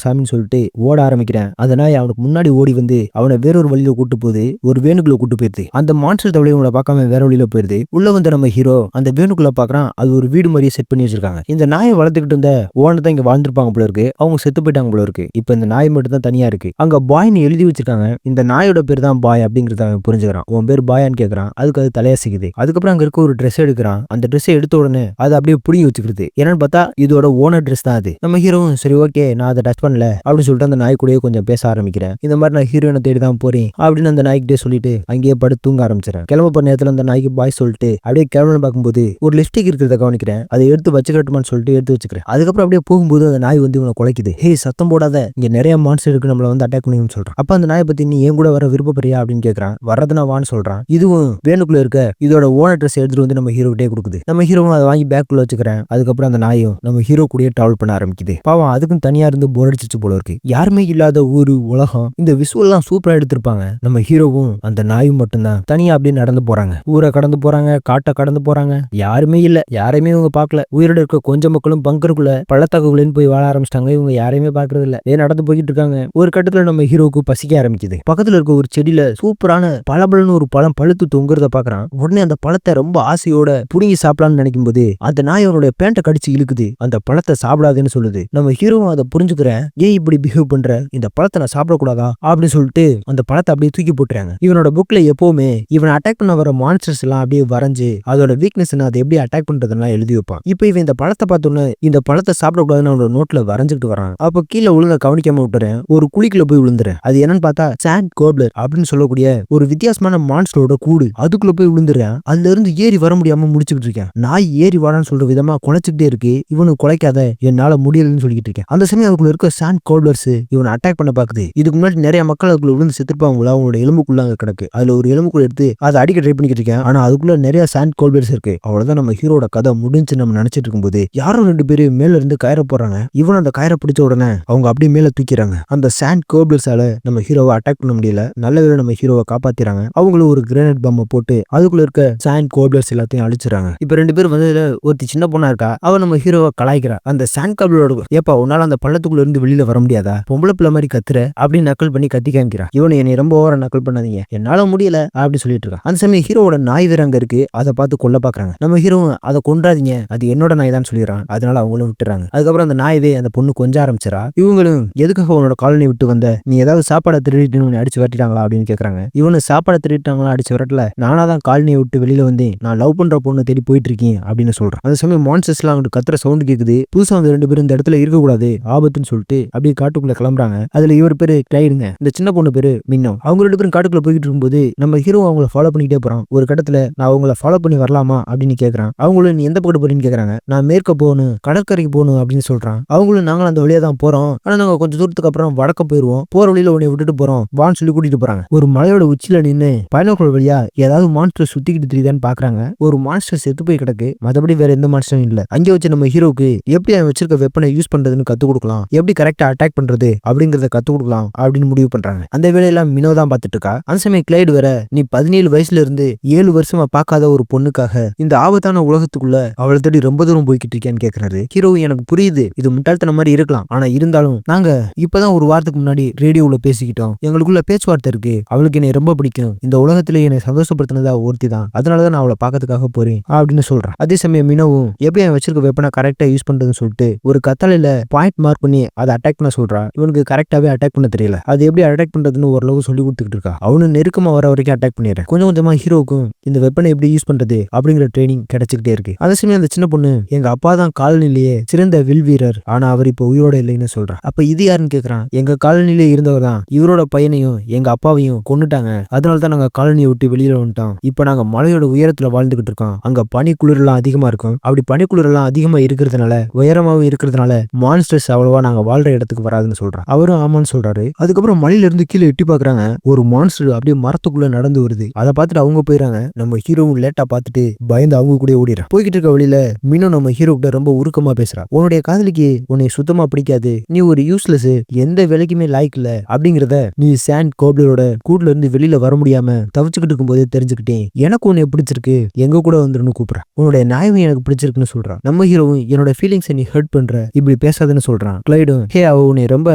சாமின்னு சொல்லிட்டு ஓட ஆரம்பிக்கிறேன். அந்த நாய் அவனுக்கு முன்னாடி ஓடி வந்து அவனை வேறொரு வழியில கூட்டு போகுது. ஒரு வேணுக்குள்ள கூட்டு போயிருது. அந்த மான்ஸ்டர் தவளையை பார்க்காம வேற வழியில போயிருது. உள்ள வந்து நம்ம ஹீரோ அந்த வேணுக்குள்ள பாக்குறான். அது ஒரு வீடு மாதிரியே செட் பண்ணி வச்சிருக்காங்க. இந்த நாயை வளர்த்துக்கிட்டு இருந்த ஓனர் தான் இங்க வாழ்ந்துருப்பாங்க போல இருக்கு. அவங்க செத்து போயிட்டாங்க போல இருக்கு. இப்ப இந்த நாய் மட்டும் தான் தனியா இருக்கு. அங்க பாய்னு எழுதி வச்சிருக்காங்க. இந்த நாயோட பேர் தான் பாய் அப்படிங்கறத அவன் புரிஞ்சுக்கிறான். உன் பேர் பாயான்னு கேக்குறான். அதுக்கு அது தலையாசிக்குது. அதுக்கப்புறம் அங்க இருக்க ஒரு ட்ரெஸ் எடுக்கிறான். அந்த ட்ரெஸ்ஸை எடுத்த உடனே அதை அப்படியே புடிங்கி வச்சுக்கிறது. என்னன்னு பார்த்தா இதோட ஓனர் ட்ரெஸ் தான் அது. நம்ம ஹீரோவும் சரி ஓகே நான் அதை டச் பண்ணல அப்படின்னு சொல்லிட்டு அந்த நாய் கூடயே கொஞ்சம் பேச ஆரம்பிக்கிறேன். இந்த மாதிரி நான் ஹீரோயினை தேடி தான் போறேன் அப்படின்னு அந்த நாய்கிட்டே சொல்லிட்டு அங்கேயே படுத்து தூங்க ஆரம்பிச்சிடறேன். கிளம்ப போற நேரத்துல அந்த நாய்க்கு பாய் சொல்லிட்டு அப்படியே கிளம்புன்னு பார்க்கும்போது ஒரு லிப்ஸ்டிக் இருக்கிறத கவனிக்கிறேன். அதை எடுத்து வச்சுக்கட்டுமான்னு சொல்லிட்டு எடுத்து வச்சுக்கிறேன். அதுக்கப்புறம் அப்படியே போகும்போது அந்த நாய் வந்து இவனை குலைக்குது. ஹே சத்தம் போடாத, இங்க நிறைய மான்ஸ்டர் இருக்கு, நம்மள வந்து அட்டாக் பண்ணுன்னு சொல்றான். அப்ப அந்த நாயை பத்தி நீ ஏன் கூட வர விருப்பப்படுறியா அப்படின்னு கேட்கறான். வரதுனா வான்னு சொல்றான். இதுவும் வேணுக்குள்ள இருக்க இதோட ஓனர் ட்ரெஸ் எடுத்துட்டு வந்து நம்ம ஹீரோ கிட்டே கொடுக்குது. நம்ம ஹீரோவும் அதை வாங்கி பேக்குள்ள வச்சுக்கிறேன். அதுக்கப்புறம் அந்த நாயும் நம்ம ஹீரோ கூடயே டிராவல் பண்ண ஆரம்பிக்குது. பாவம் அதுக்கும் தனியா இருந்து போர் அடிச்சிச்சு போல இருக்கு. யாருமே இல்லாத ஊரு உலகம். இந்த விசுவல் எல்லாம் சூப்பரா எடுத்திருப்பாங்க. நம்ம ஹீரோவும் அந்த நாயும் மட்டும்தான் தனியா அப்படியே நடந்து போறாங்க. ஊரை கடந்து போறாங்க, காட்டை கடந்து போறாங்க. யாருமே இல்ல, யாரையுமே இவங்க பார்க்கல. உயிரோட இருக்க கொஞ்சம் மக்களும் பங்கருக்குள்ள பள்ளத்தாக்குள்ளேன்னு போய் வாழ ஆரம்பிச்சிட்டாங்க. இவங்க யாரையுமே பாக்குறது இல்ல. நடந்து போய்கிட்டு இருக்காங்க. ஒரு கட்டத்துல நம்ம ஹீரோவுக்கு பசிக்க ஆரம்பிக்குது. பக்கத்துல இருக்க ஒரு செடியில சூப்பரான பழபழன்னு ஒரு பழம் பழுத்து தொங்குறத பாக்குறான். உடனே அந்த பழத்தை ரொம்ப ஆசையோட புடுங்கி சாப்பிடலாம்னு நினைக்கும் போது அந்த நாய் அவனுடைய பேண்ட்டை கடிச்சு இழுக்குது. அந்த பழத்தை சாப்பிடாதுன்னு சொல்லுது. நம்ம ஹீரோவும் அதை புரிஞ்சுக்கிறேன். ஏன் இப்படி பிஹேவ் பண்ற, இந்த பழத்தை நான் சாப்பிடக்கூடாதா அப்படின்னு சொல்லிட்டு அந்த பழத்தை அப்படியே தூக்கி போட்டுறாங்க. இவனோட புக்ல எப்பவுமே இவன் அட்டாக் பண்ண வர மான்ஸ்டர்ஸ் எல்லாம் அப்படியே வரைஞ்சு அதோட வீக்னஸ் அதை எப்படி அட்டாக் பண்றதுலாம் எழுதி வைப்பான். இப்போ இவன் இந்த பழத்தை பார்த்தோன்னு இந்த பழத்தை சாப்பிடக்கூடாதுன்னு அவனோட நோட்ல வரைஞ்சிட்டு வரான். அப்போ கீழே விழுந்த கவனிக்காம விட்டுறேன். ஒரு குழிக்குள்ள போய் விழுந்துறேன். அது என்னன்னு பார்த்தா சாண்ட் கோப்லர் அப்படின்னு சொல்லக்கூடிய ஒரு வித்தியாசமான மான்ஸ்டரோட கூடு. அதுக்குள்ள போய் விழுந்துறேன். அதுல இருந்து ஏறி வர முடியாம முடிச்சுக்கிட்டு இருக்கேன். நாய் ஏறி வாடான்னு சொல்ற விதமா குலைச்சுக்கிட்டே இருக்கு. இவனு குலைக்காத, என்னால முடியலன்னு சொல்லிட்டு இருக்கேன். அந்த சமயம் அதுக்குள்ள இருக்க சாண்ட் கோப்லர்ஸ் இவனை அட்டாக் பண்ண பாக்குது. வருது. இதுக்கு முன்னாடி நிறைய மக்கள் அதுக்குள்ள விழுந்து செத்துருப்பாங்களா, அவங்களோட எலும்புக்குள்ள அங்க கிடக்கு. அதுல ஒரு எலும்புக்குள்ள எடுத்து அதை அடிக்க ட்ரை பண்ணிக்கிட்டு இருக்கேன். ஆனா அதுக்குள்ள நிறைய சாண்ட் கோல்பேர்ஸ் இருக்கு. அவ்வளவுதான் நம்ம ஹீரோட கதை முடிஞ்சு நம்ம நினைச்சிட்டு இருக்கும்போது யாரும் 2 பேரு மேல இருந்து கயிறை போடுறாங்க. இவன் அந்த கயிறை பிடிச்ச உடனே அவங்க அப்படியே மேல தூக்கிறாங்க. அந்த சாண்ட் கோல்பேர்ஸால நம்ம ஹீரோவை அட்டாக் பண்ண முடியல. நல்ல வேளை நம்ம ஹீரோவை காப்பாத்திறாங்க. அவங்களும் ஒரு கிரேனேட் பாம்பை போட்டு அதுக்குள்ள இருக்க சாண்ட் கோல்பேர்ஸ் எல்லாத்தையும் அழிச்சிடறாங்க. இப்ப 2 பேர் வந்து ஒருத்தி சின்ன பொண்ணா இருக்கா. அவ நம்ம ஹீரோவை கலாய்க்கிறா. அந்த சாண்ட் கோல்பேரோட ஏப்பா உன்னால அந்த பள்ளத்துக்குள்ள இருந்து வெளியில வர முடியாதா, பொம்பளை பிள்ளை மாதிரி கத்துற அப்படின்னு நக்கல் பண்ணி கத்தி காமிக்கிறா. இவனை என்னை ரொம்ப ஓவரா நக்கல் பண்ணாதீங்க, என்னால முடியல அப்படின்னு சொல்லிட்டு இருக்கான். அந்த சமயம் ஹீரோவோட நாய் வேற அங்க இருக்கு. அதை பார்த்து கொல்ல பாக்குறாங்க. நம்ம ஹீரோ அதை கொன்றாதீங்க, அது என்னோட நாய் தான் சொல்லிடுறான். அதனால அவங்களும் விட்டுறாங்க. அதுக்கப்புறம் அந்த நாயவே அந்த பொண்ணு கொஞ்ச ஆரம்பிச்சிடா. இவங்களும் எதுக்காக உன்னோட காலனி விட்டு வந்த, நீ ஏதாவது சாப்பாடை திருடிட்டு அடிச்சு வரட்டிட்டாங்களா அப்படின்னு கேக்குறாங்க. இவனு சாப்பாடை திருட்டாங்களா அடிச்சு வரட்டல, நானா தான் காலனியை விட்டு வெளியில வந்தேன், நான் லவ் பண்ற பொண்ணு தேடி போயிட்டு இருக்கேன் அப்படின்னு சொல்றான். அந்த சமயம் மான்ஸ்டர்ஸ் எல்லாம் அங்கிட்டு கத்துற சவுண்ட் கேக்குது. புதுசா வந்து 2 பேரும் இந்த இடத்துல இருக்கக்கூடாது, ஆபத்துன்னு சொல்லிட்டு அப்படியே காட்டுக்குள்ள கிளம்புறாங்க. அதுல இவர் பேரு கிளைடுங்க, இந்த சின்ன பொண்ணு பேரு மின்னோ. அவங்க 2 பேரும் காட்டுக்குள்ள போயிட்டு இருக்கும்போது நம்ம ஹீரோ அவங்கள ஃபாலோ பண்ணிக்கிட்டே போறான். ஒரு கட்டத்துல நான் அவங்கள ஃபாலோ பண்ணி வரலாமா அப்படின்னு கேக்குறான். அவங்களும் நீ எந்த பக்கம் போறீன்னு கேக்குறாங்க. நான் மேற்க போகணும், கடற்கரைக்கு போகணும் அப்படின்னு சொல்றான். அவங்களும் நாங்களும் அந்த வழியா தான் போறோம், ஆனா நாங்க கொஞ்சம் தூரத்துக்கு அப்புறம் வடக்க போயிருவோம், போற வழியில உன்னை விட்டுட்டு போறோம் வான்னு சொல்லி கூட்டிட்டு போறாங்க. ஒரு மலையோட உச்சியில நின்று பைனாக்குலர் வழியா ஏதாவது மான்ஸ்டர் சுத்திக்கிட்டு தெரியுதான்னு பாக்குறாங்க. ஒரு மான்ஸ்டர் செத்து போய் கிடக்கு, மற்றபடி வேற எந்த மான்ஸ்டரும் இல்ல. அங்கே வச்சு நம்ம ஹீரோக்கு எப்படி அவன் வச்சிருக்க வெப்பனை யூஸ் பண்றதுன்னு கத்து கொடுக்கலாம், எப்படி கரெக்டா அட்டாக் பண்றது அப்படிங்கறத கத்து கொடுக்கலாம் அப்படின்னு முடிவு பண்றாங்க. அந்த வேலையெல்லாம் மினோ தான் பார்த்துட்டு இருக்கா. அந்த சமயம் கிளைடு வேற, நீ 17 வயசுல இருந்து 7 வருஷமா பார்க்காத ஒரு பொண்ணுக்காக இந்த ஆபத்தான உலகத்துக்குள்ள அவளை தேடி ரொம்ப தூரம் போய்கிட்டு இருக்கேன்னு கேக்குறாரு. ஹீரோ எனக்கு புரியுது, இது முட்டாள்தன மாதிரி இருக்கலாம், ஆனா இருந்தாலும் நாங்க இப்பதான் ஒரு வாரத்துக்கு முன்னாடி ரேடியோல பேசிக்கிட்டோம், எங்களுக்குள்ள பேச்சுவார்த்தை இருக்கு, அவளுக்கு என்னை ரொம்ப பிடிக்கும், இந்த உலகத்திலே என்னை சந்தோஷப்படுத்தினதா ஒருத்தி தான், அதனாலதான் நான் அவளை பார்க்கறதுக்காக போறேன் அப்படின்னு சொல்றான். அதே சமயம் மினோவும் எப்படி அவன் வச்சிருக்க வெப்பனை கரெக்டா யூஸ் பண்றதுன்னு சொல்லிட்டு ஒரு கத்தாலையில பாயிண்ட் மார்க் பண்ணி அதை அட்டாக் பண்ண சொல்றா. இவனுக்கு கரெக்டாவே அட்டாக் பண்ண தெரியல. அது எப்படி அட்டாக் பண்றதுன்னு ஓரளவு சொல்லி கொடுத்துக்கிட்டு இருக்கா. அவனு நெருக்கமா வர வரைக்கும் அட்டாக் பண்ணிடுறேன். கொஞ்சம் கொஞ்சமா ஹீரோவுக்கும் இந்த வெப்பனை எப்படி யூஸ் பண்றது அப்படிங்கிற ட்ரைனிங் கிடைச்சிக்கிட்டே இருக்கு. அதே சமயம் அந்த சின்ன பொண்ணு, எங்க அப்பா தான் காலனிலேயே சிறந்த வில் வீரர், ஆனா அவர் இப்ப உயிரோட இல்லைன்னு சொல்றா. அப்ப இது யாருன்னு கேக்குறான். எங்க காலனிலே இருந்தவர் தான், இவரோட பையனையும் எங்க அப்பாவையும் கொன்னுட்டாங்க, அதனாலதான் நாங்க காலனியை விட்டு வெளியில வந்துட்டோம். இப்ப நாங்க மலையோட உயரத்துல வாழ்ந்துகிட்டு இருக்கோம், அங்க பனி குளிர் எல்லாம் அதிகமா இருக்கும், அப்படி பனி குளிர் எல்லாம் அதிகமா இருக்கிறதுனால உயரமாவும் இருக்கிறதுனால மான்ஸ்டர்ஸ் அவ்வளவா நாங்க வாழ்ற இடத்துக்கு வராதுன்னு சொல்றான். அவரும் ஆமான்னு சொல்றாரு. அதுக்கப்புறம் மலையில இருந்து கீழே எட்டி பாக்குறாங்க. ஒரு மான்ஸ்டர் அப்படியே மரத்துக்குள்ள நடந்து வருது. அதை பார்த்துட்டு அவங்க போயிறாங்க. நம்ம ஹீரோவும் லேட்டா பார்த்துட்டு பயந்து அவங்க கூட ஓடிறான். போய்கிட்டு இருக்க வழியில மீனும் நம்ம ஹீரோ கிட்ட ரொம்ப உருக்கமா பேசுறா. உன்னுடைய காதலிக்கு உன்னை சுத்தமா பிடிக்காது, நீ ஒரு யூஸ்லெஸ், எந்த வேலைக்குமே லாய்க்கு இல்ல அப்படிங்கறத நீ சாண்ட் கோப்லரோட கூட்ல இருந்து வெளியில வர முடியாம தவிச்சுக்கிட்டு இருக்கும் போதே தெரிஞ்சுக்கிட்டேன். எனக்கு உன்னை பிடிச்சிருக்கு, எங்க கூட வந்துருன்னு கூப்பிடுறா. உன்னுடைய நியாயம் எனக்கு பிடிச்சிருக்குன்னு சொல்றான். நம்ம ஹீரோவும் என்னோட ஃபீலிங்ஸை நீ ஹர்ட் பண்ற, இப்படி பேசாதுன்னு சொல்றான். கிளைடும் ஹே அவ உன்னை ரொம்ப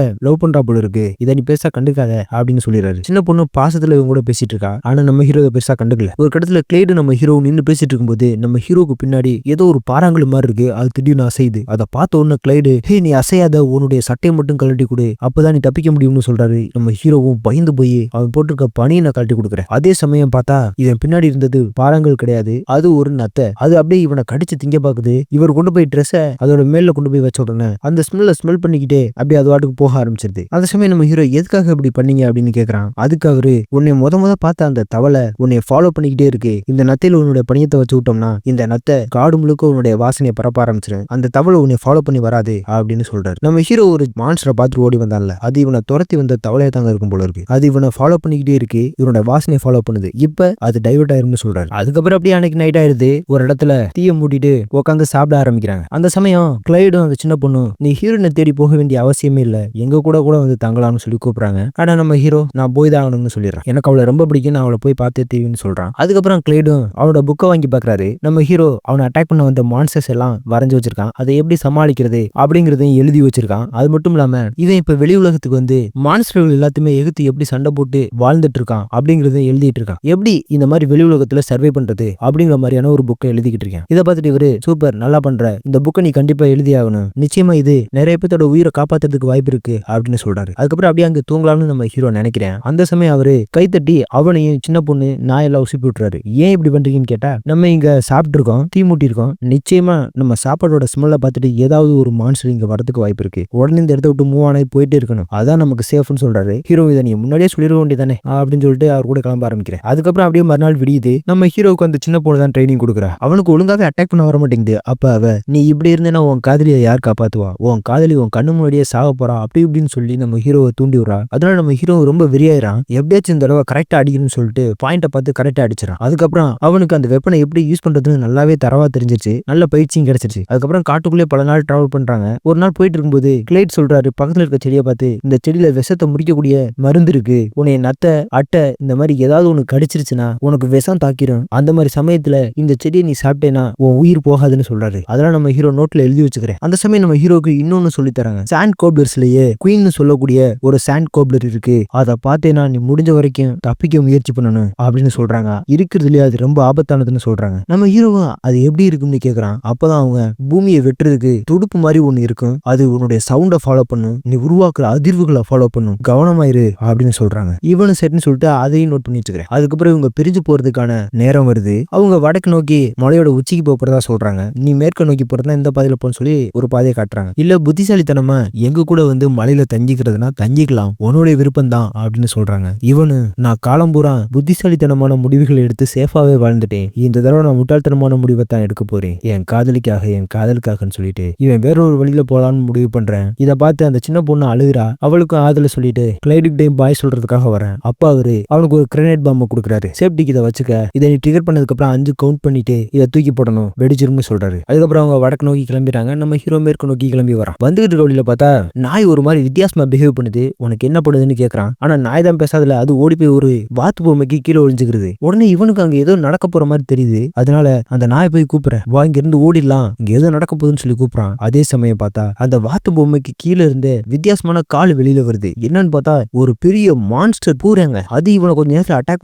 லவ் பண்றா போல இருக்கு, இதை நீ பேச கண்டுக்காத அப்படின்னு சொல்லிடுறாரு. சின்ன பொண்ணு பாசத்துல இவங்க கூட பேசிட்டு இருக்கா, ஆனா நம்ம ஹீரோ பெருசா கண்டுக்கல. ஒரு கடத்துல கிளைடு நம்ம ஹீரோ நின்று பேசிட்டு இருக்கும்போது நம்ம ஹீரோக்கு பின்னாடி ஏதோ ஒரு பாறாங்கல் மாதிரி இருக்கு, அது திடீர்னு அசையுது. அதை பார்த்த உடனே கிளைடு ஹே நீ அசையாத, உன்னுடைய சட்டையை மட்டும் கழட்டி கொடு, அப்பதான் நீ தப்பிக்க முடியும்னு சொல்றாரு. நம்ம ஹீரோவும் பயந்து போய் அவன் போட்டிருக்க பனியை நான் கழட்டி கொடுக்குறேன். அதே சமயம் பார்த்தா இவன் பின்னாடி இருந்தது பாறாங்கல் கிடையாது, அது ஒரு நத்தை. அது அப்படியே இவனை கடிச்சு திங்க பாக்குது. இவர் கொண்டு போய் ட்ரெஸ்ஸை அதோட மேல கொண்டு போய் வச்ச உடனே அந்த ஸ்மெல் பண்ணிக்கிட்டே அப்படியே அது வாட்டுக்கு போக ஆரம்பிச்சிருது. அந்த சமயம் நம்ம ஹீரோ எதுக்காக இப்படி பண்ணீங்க அப்படின்னு கேக்குறான். அதுக்கு அவரு, உன்னை முத பார்த்த அந்த தவளை உன்னை ஃபாலோ பண்ணிக்கிட்டே இருக்கு, இந்த நத்தையில உன்னுடைய பணியத்தை வச்சு விட்டோம்னா இந்த நத்தை காடு முழுக்க உன்னுடைய வாசனையை பரப்ப ஆரம்பிச்சிடும், அந்த தவளை உன்னை ஃபாலோ பண்ணி வராது அப்படின்னு சொல்றாரு. நம்ம ஹீரோ ஒரு மான்ஸ்டரை பார்த்துட்டு ஓடி வந்தான்ல, அது இவனை துரத்தி வந்த தவளையை தாங்க இருக்கும் போல இருக்கு, அது இவனை ஃபாலோ பண்ணிக்கிட்டே இருக்கு, இவனோட வாசனையை ஃபாலோ பண்ணுது, இப்ப அது டைவர்ட் ஆயிரும்னு சொல்றாரு. அதுக்கப்புறம் அப்படியே அன்னைக்கு நைட் ஆயிருது. ஒரு இடத்துல தீய மூட்டிட்டு உட்காந்து சாப்பிட ஆரம்பிக்கிறாங்க. அந்த சமயம் கிளைடும் அந்த சின்ன பொண்ணு, நீ ஹீரோனை தேடி போக வேண்டிய அவசியமே இல்ல, எங்க கூட வந்து தங்கலாம்னு சொல்லி கூப்பிடுறாங்க. ஆனா நம்ம ஹீரோ நான் போய் தான் ஆகணும்னு சொல்லிடுறான். எனக்கு அவளை ரொம்ப பிடிக்கும், நான் அவளை போய் பார்த்தே தீவின்னு சொல்றான். அதுக்கப்புறம் கிளைடும் அவனோட புக்கை வாங்கி பாக்குறாரு. நம்ம ஹீரோ அவனை அட்டாக் பண்ண வந்த மான்ஸ்டர்ஸ் எல்லாம் வரைஞ்சு வச்சிருக்கான், அதை எப்படி சமாளிக்கிறது அப்படிங்கறதையும் எழுதி வச்சிருக்கான். அது மட்டும் இல்லாம இவன் இப்ப வெளி உலகத்துக்கு வந்து மான்ஸ்டர்கள் எல்லாத்தையுமே எகுத்து எப்படி சண்டை போட்டு வாழ்ந்துட்டு இருக்கான் அப்படிங்கறதையும் எழுதிட்டு இருக்கான். எப்படி இந்த மாதிரி வெளி உலகத்துல சர்வே பண்றது அப்படிங்கிற மாதிரியான ஒரு புக்கை எழுதிக்கிட்டு இருக்கேன். இதை பார்த்துட்டு இவரு சூப்பர் நல்லா பண்ற, இந்த புக்கை நீ கண்டிப்பா எழுதி ஆகணும், நிச்சயமா இது நிறைய பேத்தோட உயிரை காப்பாத்துறதுக்கு வாய்ப்பு இருக்கு அப்படின்னு சொல்றாரு. அதுக்கப்புறம் அப்படியே அங்க தூங்கலாம்னு நம்ம ஹீரோ நினைக்கிறேன். அந்த சமயம் அவரு கைத்தட்டி அவனையும் சின்ன பொண்ணு நாயெல்லாம் உசுப்பி விட்டுறாரு. ஏன் இப்படி பண்றீங்கன்னு கேட்டா, நம்ம இங்க சாப்பிட்டு இருக்கோம், தீ மூட்டி இருக்கோம், நிச்சயமா நம்ம சாப்பாடோட ஸ்மெல்ல பார்த்துட்டு ஏதாவது ஒரு மான்ஸ்டர் இங்க வரதுக்கு வாய்ப்பு இருக்கு, உடனே இந்த இடத்த விட்டு மூவ் ஆனே போயிட்டே இருக்கணும், அதான் நமக்கு சேஃப்னு சொல்றாரு. ஹீரோ இதை நீ முன்னாடியே சொல்லிட வேண்டியதானே அப்படின்னு சொல்லிட்டு அவர் கூட கிளம்ப ஆரம்பிக்கிறேன். அதுக்கப்புறம் அப்படியே மறுநாள் விடியுது. நம்ம ஹீரோவுக்கு அந்த சின்ன பொண்ணு தான் ட்ரைனிங் கொடுக்குறா. அவனுக்கு ஒழுங்காவே அட்டாக் பண்ண வர மாட்டேங்குது. அப்ப அவ, நீ இப்படி இருந்தேன்னா உன் காதலியை யார் காப்பாத்துவா, உன் காதலி உன் கண்ணு முன்னாடியே சாக போறா அப்படி இப்படின்னு சொல்லி நம்ம ஹீரோ ஹீரோவை தூண்டி விடுறா. அதனால நம்ம ஹீரோ ரொம்ப வெறியாயிரான். எப்படியாச்சும் இந்த தடவை கரெக்டா அடிக்கணும்னு சொல்லிட்டு பாயிண்ட பார்த்து கரெக்டா அடிச்சிடான். அதுக்கப்புறம் அவனுக்கு அந்த வெப்பனை எப்படி யூஸ் பண்றதுன்னு நல்லாவே தரவா தெரிஞ்சிருச்சு. நல்ல பயிற்சியும் கிடைச்சிருச்சு. அதுக்கப்புறம் காட்டுக்குள்ளே பல நாள் டிராவல் பண்றாங்க. ஒரு நாள் போயிட்டு இருக்கும்போது கிளைட் சொல்றாரு பக்கத்துல இருக்க செடியை பார்த்து, இந்த செடியில விஷத்தை முறிக்கக்கூடிய மருந்து இருக்கு. உன்னை நத்த அட்டை இந்த மாதிரி ஏதாவது ஒண்ணு கடிச்சிருச்சுன்னா உனக்கு விஷம் தாக்கிரும். அந்த மாதிரி சமயத்துல இந்த செடியை நீ சாப்பிட்டேன்னா உன் உயிர் போகாதுன்னு சொல்றாரு. அதெல்லாம் நம்ம ஹீரோ நோட்ல எழுதி வச்சுக்கிறேன். அந்த சமயம் நம்ம ஹீரோக்கு இன்னொன்னு சொல்லி தராங்க. சாண்ட் கோப்லர்ஸ்லயே குயின்னு சொல்லக்கூடிய ஒரு சாண்ட் கோப்லர் இருக்கு. அதை பார்த்தேன்னா நீ முடிஞ்ச வரைக்கும் தப்பிக்க முயற்சி பண்ணணும் அப்படின்னு சொல்றாங்க. இருக்கிறதுலயே அது ரொம்ப ஆபத்தானதுன்னு சொல்றாங்க. நம்ம ஹீரோவும் அது எப்படி இருக்கும்னு கேக்குறான். அப்பதான் அவங்க பூமியை வெட்டுறதுக்கு துடுப்பு மாதிரி ஒண்ணு இருக்கும். அது உன்னுடைய சவுண்டை ஃபாலோ பண்ணும். நீ உருவாக்குற அதிர்வுகளை ஃபாலோ பண்ணும். கவனமாயிரு அப்படின்னு சொல்றாங்க. இவனும் சரின்னு சொல்லிட்டு அதையும் நோட் பண்ணி வச்சுக்கிறேன். அதுக்கப்புறம் இவங்க பிரிஞ்சு போறதுக்கான நேரம் வருது. அவங்க வடக்கு நோக்கி மலையோட உச்சிக்கு போறதா சொல்றாங்க. நீ மேற்க நோக்கி போறதா இந்த பாதையில போன்னு சொல்லி ஒரு பாதையை காட்டுறாங்க. இல்ல புத்திசாலித்தனமா எங்க கூட வந்து மலையில தங்கிக்கிறதுனா தங்கிக்கலாம், உன்னுடைய விருப்பம் தான் அப்படின்னு சொல்றாங்க. இவனு நான் காலம் பூரா புத்திசாலித்தனமான முடிவுகள் எடுத்து சேஃபாவே வாழ்ந்துட்டேன். இந்த தடவை நான் முட்டாள்தனமான முடிவை தான் எடுக்க போறேன். என் காதலிக்காக என் காதலுக்காகன்னு சொல்லிட்டு இவன் வேறொரு வழியில போலான்னு முடிவு பண்றேன். இதை பார்த்து அந்த சின்ன பொண்ணு அழுகிறா. அவளுக்கும் ஆதல சொல்லிட்டு கிளைடுக்கு டைம் பாய் சொல்றதுக்காக வரேன். அப்பா அவனுக்கு ஒரு கிரனேட் பாம்பை கொடுக்குறாரு. சேஃப்டிக்கு இதை வச்சுக்க. இதை நீ ட்ரிகர் பண்ணதுக்கு அப்புறம் 5 கவுண்ட் பண்ணிட்டு இதை தூக்கி போடணும், வெடிச்சிரும்னு சொல்றாரு. அதுக்கப்புறம் அவங்க வடக்கு நோக்கி கிளம்பிடுறாங்க. நம்ம ஹீரோ மேற்கு நோக்கி கிளம்பி வரான். வந்துகிட்டு இருக்க வழியில பார்த்தா நாய் ஒரு மாதிரி வித்தியாசமா பிஹேவ் பண்ணுது. உனக்கு என்ன பண்ணுதுன்னு கேட்கறான். ஆனா நாய் தான் பேசாதல. அது ஓடி போய் ஒரு வாத்து பொம்மைக்கு கீழே ஒழிஞ்சுக்கிறது. உடனே இவனுக்கு அங்க ஏதோ நடக்க போற மாதிரி தெரியுது. அதனால அந்த நாய் போய் கூப்பிடுறேன், வா இங்க இருந்து ஓடிடலாம், இங்க ஏதோ நடக்க போகுதுன்னு சொல்லி கூப்பிடுறான். அதே சமயம் பார்த்தா அந்த வாத்து பொம்மைக்கு கீழே இருந்து வித்தியாசமான கால் வெளியில வருது. என்னன்னு பார்த்தா ஒரு பெரிய மான்ஸ்டர் பூராங்க. அது இவனை கொஞ்ச நேரத்துல அட்டாக்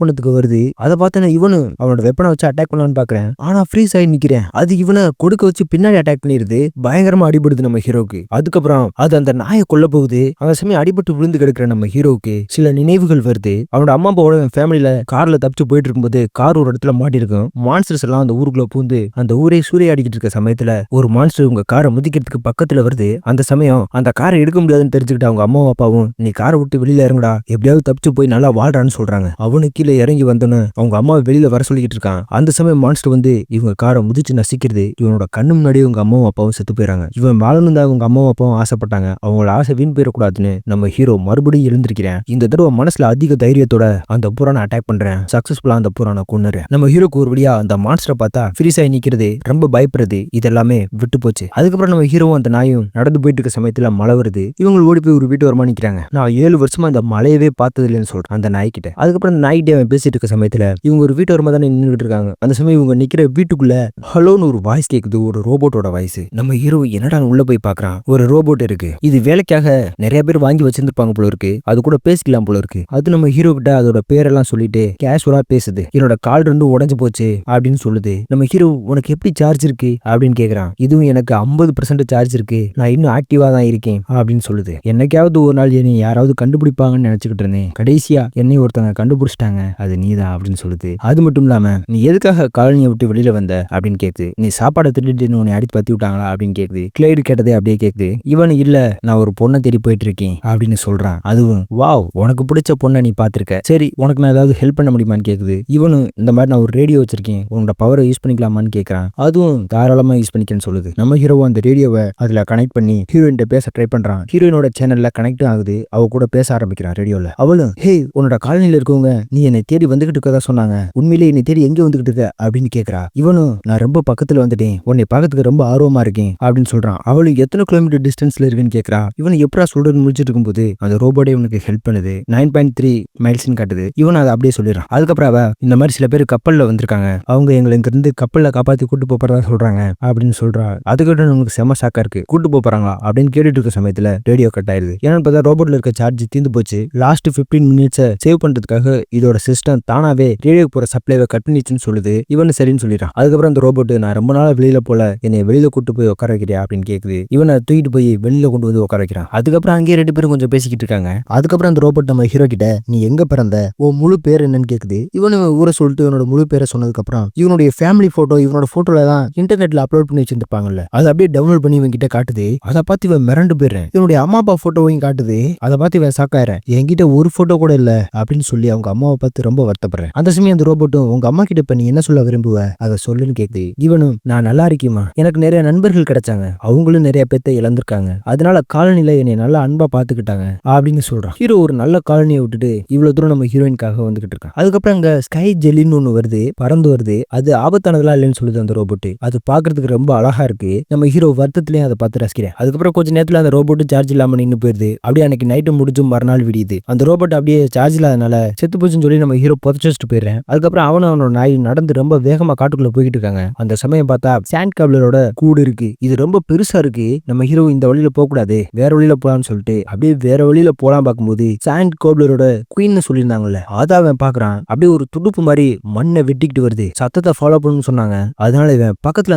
பண்ணதுக்கு வருது. அதை பார்த்தா இவனு அவனோட வெப்பனை வச்சு அட்டாக் பண்ணலான்னு பாக்குறேன். ஆனா ஃப்ரீஸ் ஆகி நிக்கிறேன். அது இவனை கொடுக்க வச்சு பின்னாடி அட்டாக் பண்ணிருது. பயங்கரமா அடிபடுது நம்ம ஹீரோக்கு. அதுக்கப்புறம் அது அந்த நாயை கொல்ல போகுது. அந்த சமயம் அடிபட்டு விழுந்து கிடக்குற நம்ம ஹீரோக்கு சில நினைவுகள் வருது. அவனோட அம்மா அப்பாவோட ஃபேமிலியில கார்ல தப்பிச்சு போயிட்டு இருக்கும்போது கார் ஒரு இடத்துல மாட்டி இருக்கும். மான்ஸ்டர்ஸ் எல்லாம் அந்த ஊருக்குள்ள பூந்து அந்த ஊரே சூறையாடிக்கிட்டு இருக்க சமயத்துல ஒரு மான்ஸ்டர் உங்க காரை முதிக்கிறதுக்கு பக்கத்துல வருது. அந்த சமயம் அந்த காரை எடுக்க முடியாதுன்னு தெரிஞ்சுக்கிட்டு அவங்க அம்மா அப்பாவும் நீ காரை விட்டு வெளியில இறங்குடா, எப்படியாவது தப்பிச்சு போய் நல்லா வாழ்றான்னு சொல்றாங்க. அவனு கீழே இறங்கி வந்தோன்னு அவங்க அம்மாவை வெளியில வர சொல்லிக்கிட்டு இருக்கான். அந்த சமயம் மான்ஸ்டர் வந்து இவங்க காரை முதிச்சு நசிக்கிறது. இவனோட கண்ணு முன்னாடியே உங்க அம்மாவும் அப்பாவும் செத்து போயிறாங்க. இவன் வாழணும் தான் அவங்க அம்மாவும் அப்பாவும் ஆசைப்பட்டாங்க. அவங்களோட ஆசை வீண் போயிடக்கூடாதுன்னு நம்ம ஹீரோ மறுபடியும் எழுந்திருக்கிறேன். இந்த தடவை மனசுல அதிக தைரியத்தோட அந்த புறானை அட்டாக் பண்றேன். சக்சஸ்ஃபுல்லா அந்த புறானை கொன்னுறேன். நம்ம ஹீரோக்கு ஒரு வழியா அந்த மான்ஸ்டரை பார்த்தா ஃப்ரீஸ் ஆகி நிக்கிறது, ரொம்ப பயப்படுறது, இதெல்லாமே விட்டு போச்சு. அதுக்கப்புறம் நம்ம ஹீரோவும் அந்த நாயும் நடந்து போயிட்டு இருக்க சமயத்துல மழை வருது. இவங்க ஓடி போய் ஒரு வீட்டு வரமா நிக்கிறாங்க. நான் 7 வருஷமா இந்த மழையவே பார்த்தது இல்லைன்னு சொல்றேன் அந்த நாய்கிட்ட. அதுக்கப்புறம் அந்த நாய்கிட்ட அவன் பேசிட்டு இருக்க சமயத்துல இவங்க ஒரு வீட்டு வரமா தானே நின்றுட்டு இருக்காங்க. அந்த சமயம் இவங்க நிக்கிற வீட்டுக்குள்ள ஹலோன்னு ஒரு வாய்ஸ் கேக்குது, ஒரு ரோபோட்டோட வாய்ஸ். நம்ம ஹீரோ என்னடா உள்ள போய் பாக்குறான். ஒரு ரோபோட் இருக்கு. இது வேலைக்காக நிறைய பேர் வாங்கி வச்சிருந்திருப்பாங்க போல இருக்கு. அது கூட பேசிக்கலாம் போல இருக்கு. அது நம்ம ஹீரோ கிட்ட அதோட பேரெல்லாம் சொல்லிட்டு கேஷுவலா பேசுது. என்னோட கால் 2 உடைஞ்சு போச்சு அப்படின்னு சொல்லுது. நம்ம ஹீரோ உனக்கு எப்படி சார்ஜ் இருக்கு அப்படின்னு கேக்குறான். இதுவும் எனக்கு 50% சார்ஜ் இருக்கு, நான் இன்னும் ஆக்டிவா தான் இருக்கேன் அப்படின்னு சொல்லுது. என்னைக்காவது ஒரு நாள் என்னை யாராவது கண்டுபிடிப்பாங்கன்னு நினைச்சுக்கிட்டு இருந்தேன். கடைசியா என்னை ஒருத்தவங்க கண்டுபிடிச்சிட்டாங்க, அது நீதான் அப்படின்னு சொல்லுது. அது மட்டும் இல்லாம நீ எதுக்காக காலனியை விட்டு வெளியில வந்த அப்படின்னு கேக்குது. நீ சாப்பாடை திருடிட்டு உன்னை அடித்து பத்தி விட்டாங்களா அப்படின்னு கேக்குது. கிளைடு கேட்டதே அப்படியே கேக்குது. இவனு இல்ல நான் ஒரு பொண்ணை தேடி போயிட்டு இருக்கேன் அப்படின்னு சொல்றான். அதுவும் வாவ் உனக்கு பிடிச்ச பொண்ணை நீ பாத்திருக்க, சரி உனக்கு நான் ஏதாவது ஹெல்ப் பண்ண முடியுமான்னு கேக்குது. இவனும் இந்த மாதிரி நான் ஒரு ரேடியோ வச்சிருக்கேன், உன்னோட பவரை யூஸ் பண்ணிக்கலாமான்னு கேட்கறான். அதுவும் தாராளமா யூஸ் பண்ணிக்கன்னு சொல்லுது. நம்ம ஹீரோவும் அந்த ரேடியோவை அதுல கனெக்ட் பண்ணி ஹீரோயின் பேச ட்ரை பண்றான். ஹீரோயினோட சேனல்ல கனெக்ட் ஆகுது. அவ கூட பேச ஆரம்பிக்கிறான் ரேடியோல. அவளும் ஹே உன்னோட காலனில இருக்கவங்க நீ என்னை தேடி வந்துகிட்டு இருக்கதா சொன்னாங்க, உண்மையிலேயே என்னை தேடி எங்க வந்துகிட்டு இருக்க அப்படின்னு கேட்கறா. இவனும் நான் ரொம்ப பக்கத்துல வந்துட்டேன், உன்னை பார்க்கறதுக்கு ரொம்ப ஆர்வமா இருக்கேன் அப்படின்னு சொல்றான். அவளும் எத்தனை கிலோமீட்டர் டிஸ்டன்ஸ்ல இருக்குன்னு கேட்கறா. இவன் எப்படா சொல்றது முடிச்சிட்டு இருக்கும்போது அந்த ரோபோட்டே இவனுக்கு ஹெல்ப் பண்ணுது. 9.3 மைல்ஸ்ன்னு காட்டுது. இவன் அதை அப்படியே சொல்லிடுறான். அதுக்கப்புறம் அவ இந்த மாதிரி சில பேர் கப்பல்ல வந்திருக்காங்க, அவங்க எங்களை இங்க இருந்து கப்பல்ல காப்பாத்தி கூட்டு போறதா சொல்றாங்க அப்படின்னு சொல்றா. அதுக்கிட்ட உங்களுக்கு செம ஷாக்கா இருக்கு. கூட்டு போறாங்களா அப்படின்னு கேட்டுட்டு இருக்க சமயத்துல ரேடியோ கட் ஆயிருது. ஏன்னு பார்த்தா ரோபோட்ல இருக்க சார்ஜ் தீர்ந்து போச்சு. லாஸ்ட் 15 மினிட்ஸை சேவ் பண்றதுக்காக இதோட சிஸ்டம் தானாவே ரேடியோக்கு போற சப்ளைவை கட் பண்ணிச்சுன்னு சொல்லுது. இவனு சரின்னு சொல்லிடுறான். அதுக்கப்புறம் அந்த ரோபோட் நான் ரொம்ப நாள் வெளியில போல, என்னை வெளியில கூட்டு போய் உட்கார வைக்கிறியா அப்படின்னு கேக்குது. இவனை தூக்கிட்டு போய் வெளியில கொண்டு வந்து உட்கார வைக்கிறான். அதுக்கப்புறம் அங்கேயே 2 பேரும் கொஞ்சம் பேசிக்கிட்டு இருக்காங்க. அதுக்கப்புறம் அந்த ரோபோட் நம்ம ஹீரோ கிட்ட நீ எங்க பிறந்த, உன் முழு பேர் என்னன்னு கேக்குது. இவனு ஊரை சொல்லிட்டு இவனோட முழு பேரை சொன்னதுக்கு அப்புறம் இவனுடைய ஃபேமிலி போட்டோ இவனோட போட்டோல தான் இன்டர்நெட்ல அப்லோட் பண்ணி வச்சிருப்பாங்கல்ல, அதை அப்படியே டவுன்லோட் பண்ணி இவன் கிட்ட காட்டுது. அதை பார்த்து இவன் மிரண்டு போயிடுறேன். இவனுடைய அம்மா அப்பா போட்டோவையும் காட்டுது. அதை பார்த்து இவன் சாக்காயிரன். என்கிட்ட ஒரு போட்டோ கூட இல்ல அப்படின்னு சொல்லி அவங்க அம்மாவை பார்த்து ரொம்ப வருத்தப்படுறேன். அந்த சமயம் அந்த ரோபோட்டும் உங்க அம்மா கிட்ட இப்ப நீ என்ன சொல்ல விரும்புவ அதை சொல்லுன்னு கேக்குது. இவனும் நான் நல்லா இருக்கேமா, எனக்கு நிறைய நண்பர்கள் கிடைச்சாங்க, அவங்களும் நிறைய பேத்தை இழந்திருக்காங்க, அதனால காலனில என்னை நல்லா அன்பா பாத்துக்கிட்டு பாத்துக்கிட்டாங்க அப்படின்னு சொல்றான். ஹீரோ ஒரு நல்ல காலனியை விட்டுட்டு இவ்வளவு தூரம் நம்ம ஹீரோயினுக்காக வந்துகிட்டு இருக்கான். அதுக்கப்புறம் அங்க ஸ்கை ஜெல்லின்னு ஒண்ணு வருது, பறந்து வருது. அது ஆபத்தானதெல்லாம் இல்லைன்னு சொல்லுது அந்த ரோபோட். அது பாக்குறதுக்கு ரொம்ப அழகா இருக்கு. நம்ம ஹீரோ வருத்தத்திலேயே அதை பார்த்து ரசிக்கிறேன். அதுக்கப்புறம் கொஞ்ச நேரத்துல அந்த ரோபோட் சார்ஜ் இல்லாம நின்று போயிருது. அப்படியே அன்னைக்கு நைட்டு முடிஞ்சு மறுநாள் விடியுது. அந்த ரோபோட் அப்படியே சார்ஜ் இல்லாதனால செத்து போச்சுன்னு சொல்லி நம்ம ஹீரோ புதைச்சிட்டு போயிடுறேன். அதுக்கப்புறம் அவனோட நாய் நடந்து ரொம்ப வேகமா காட்டுக்குள்ள போய்கிட்டு இருக்காங்க. அந்த சமயம் பார்த்தா சாண்ட் காப்லரோட கூடு இருக்கு. இது ரொம்ப பெருசா இருக்கு. நம்ம ஹீரோ இந்த வழியில போக கூடாது, வேற வழியில போலாம்னு சொல்லிட்டு அப்படியே வேற வழியில போலாம் பார்க்கும்போது சாண்ட் கோப்லரோட குயின் சொல்லியிருந்தாங்கல்ல, அதை அவன் பாக்குறான். அப்படியே ஒரு துடுப்பு மாதிரி மண்ணை வெட்டிக்கிட்டு வருது. சத்தத்தை ஃபாலோ பண்ணணும்னு சொன்னாங்க. அதனால இவன் பக்கத்துல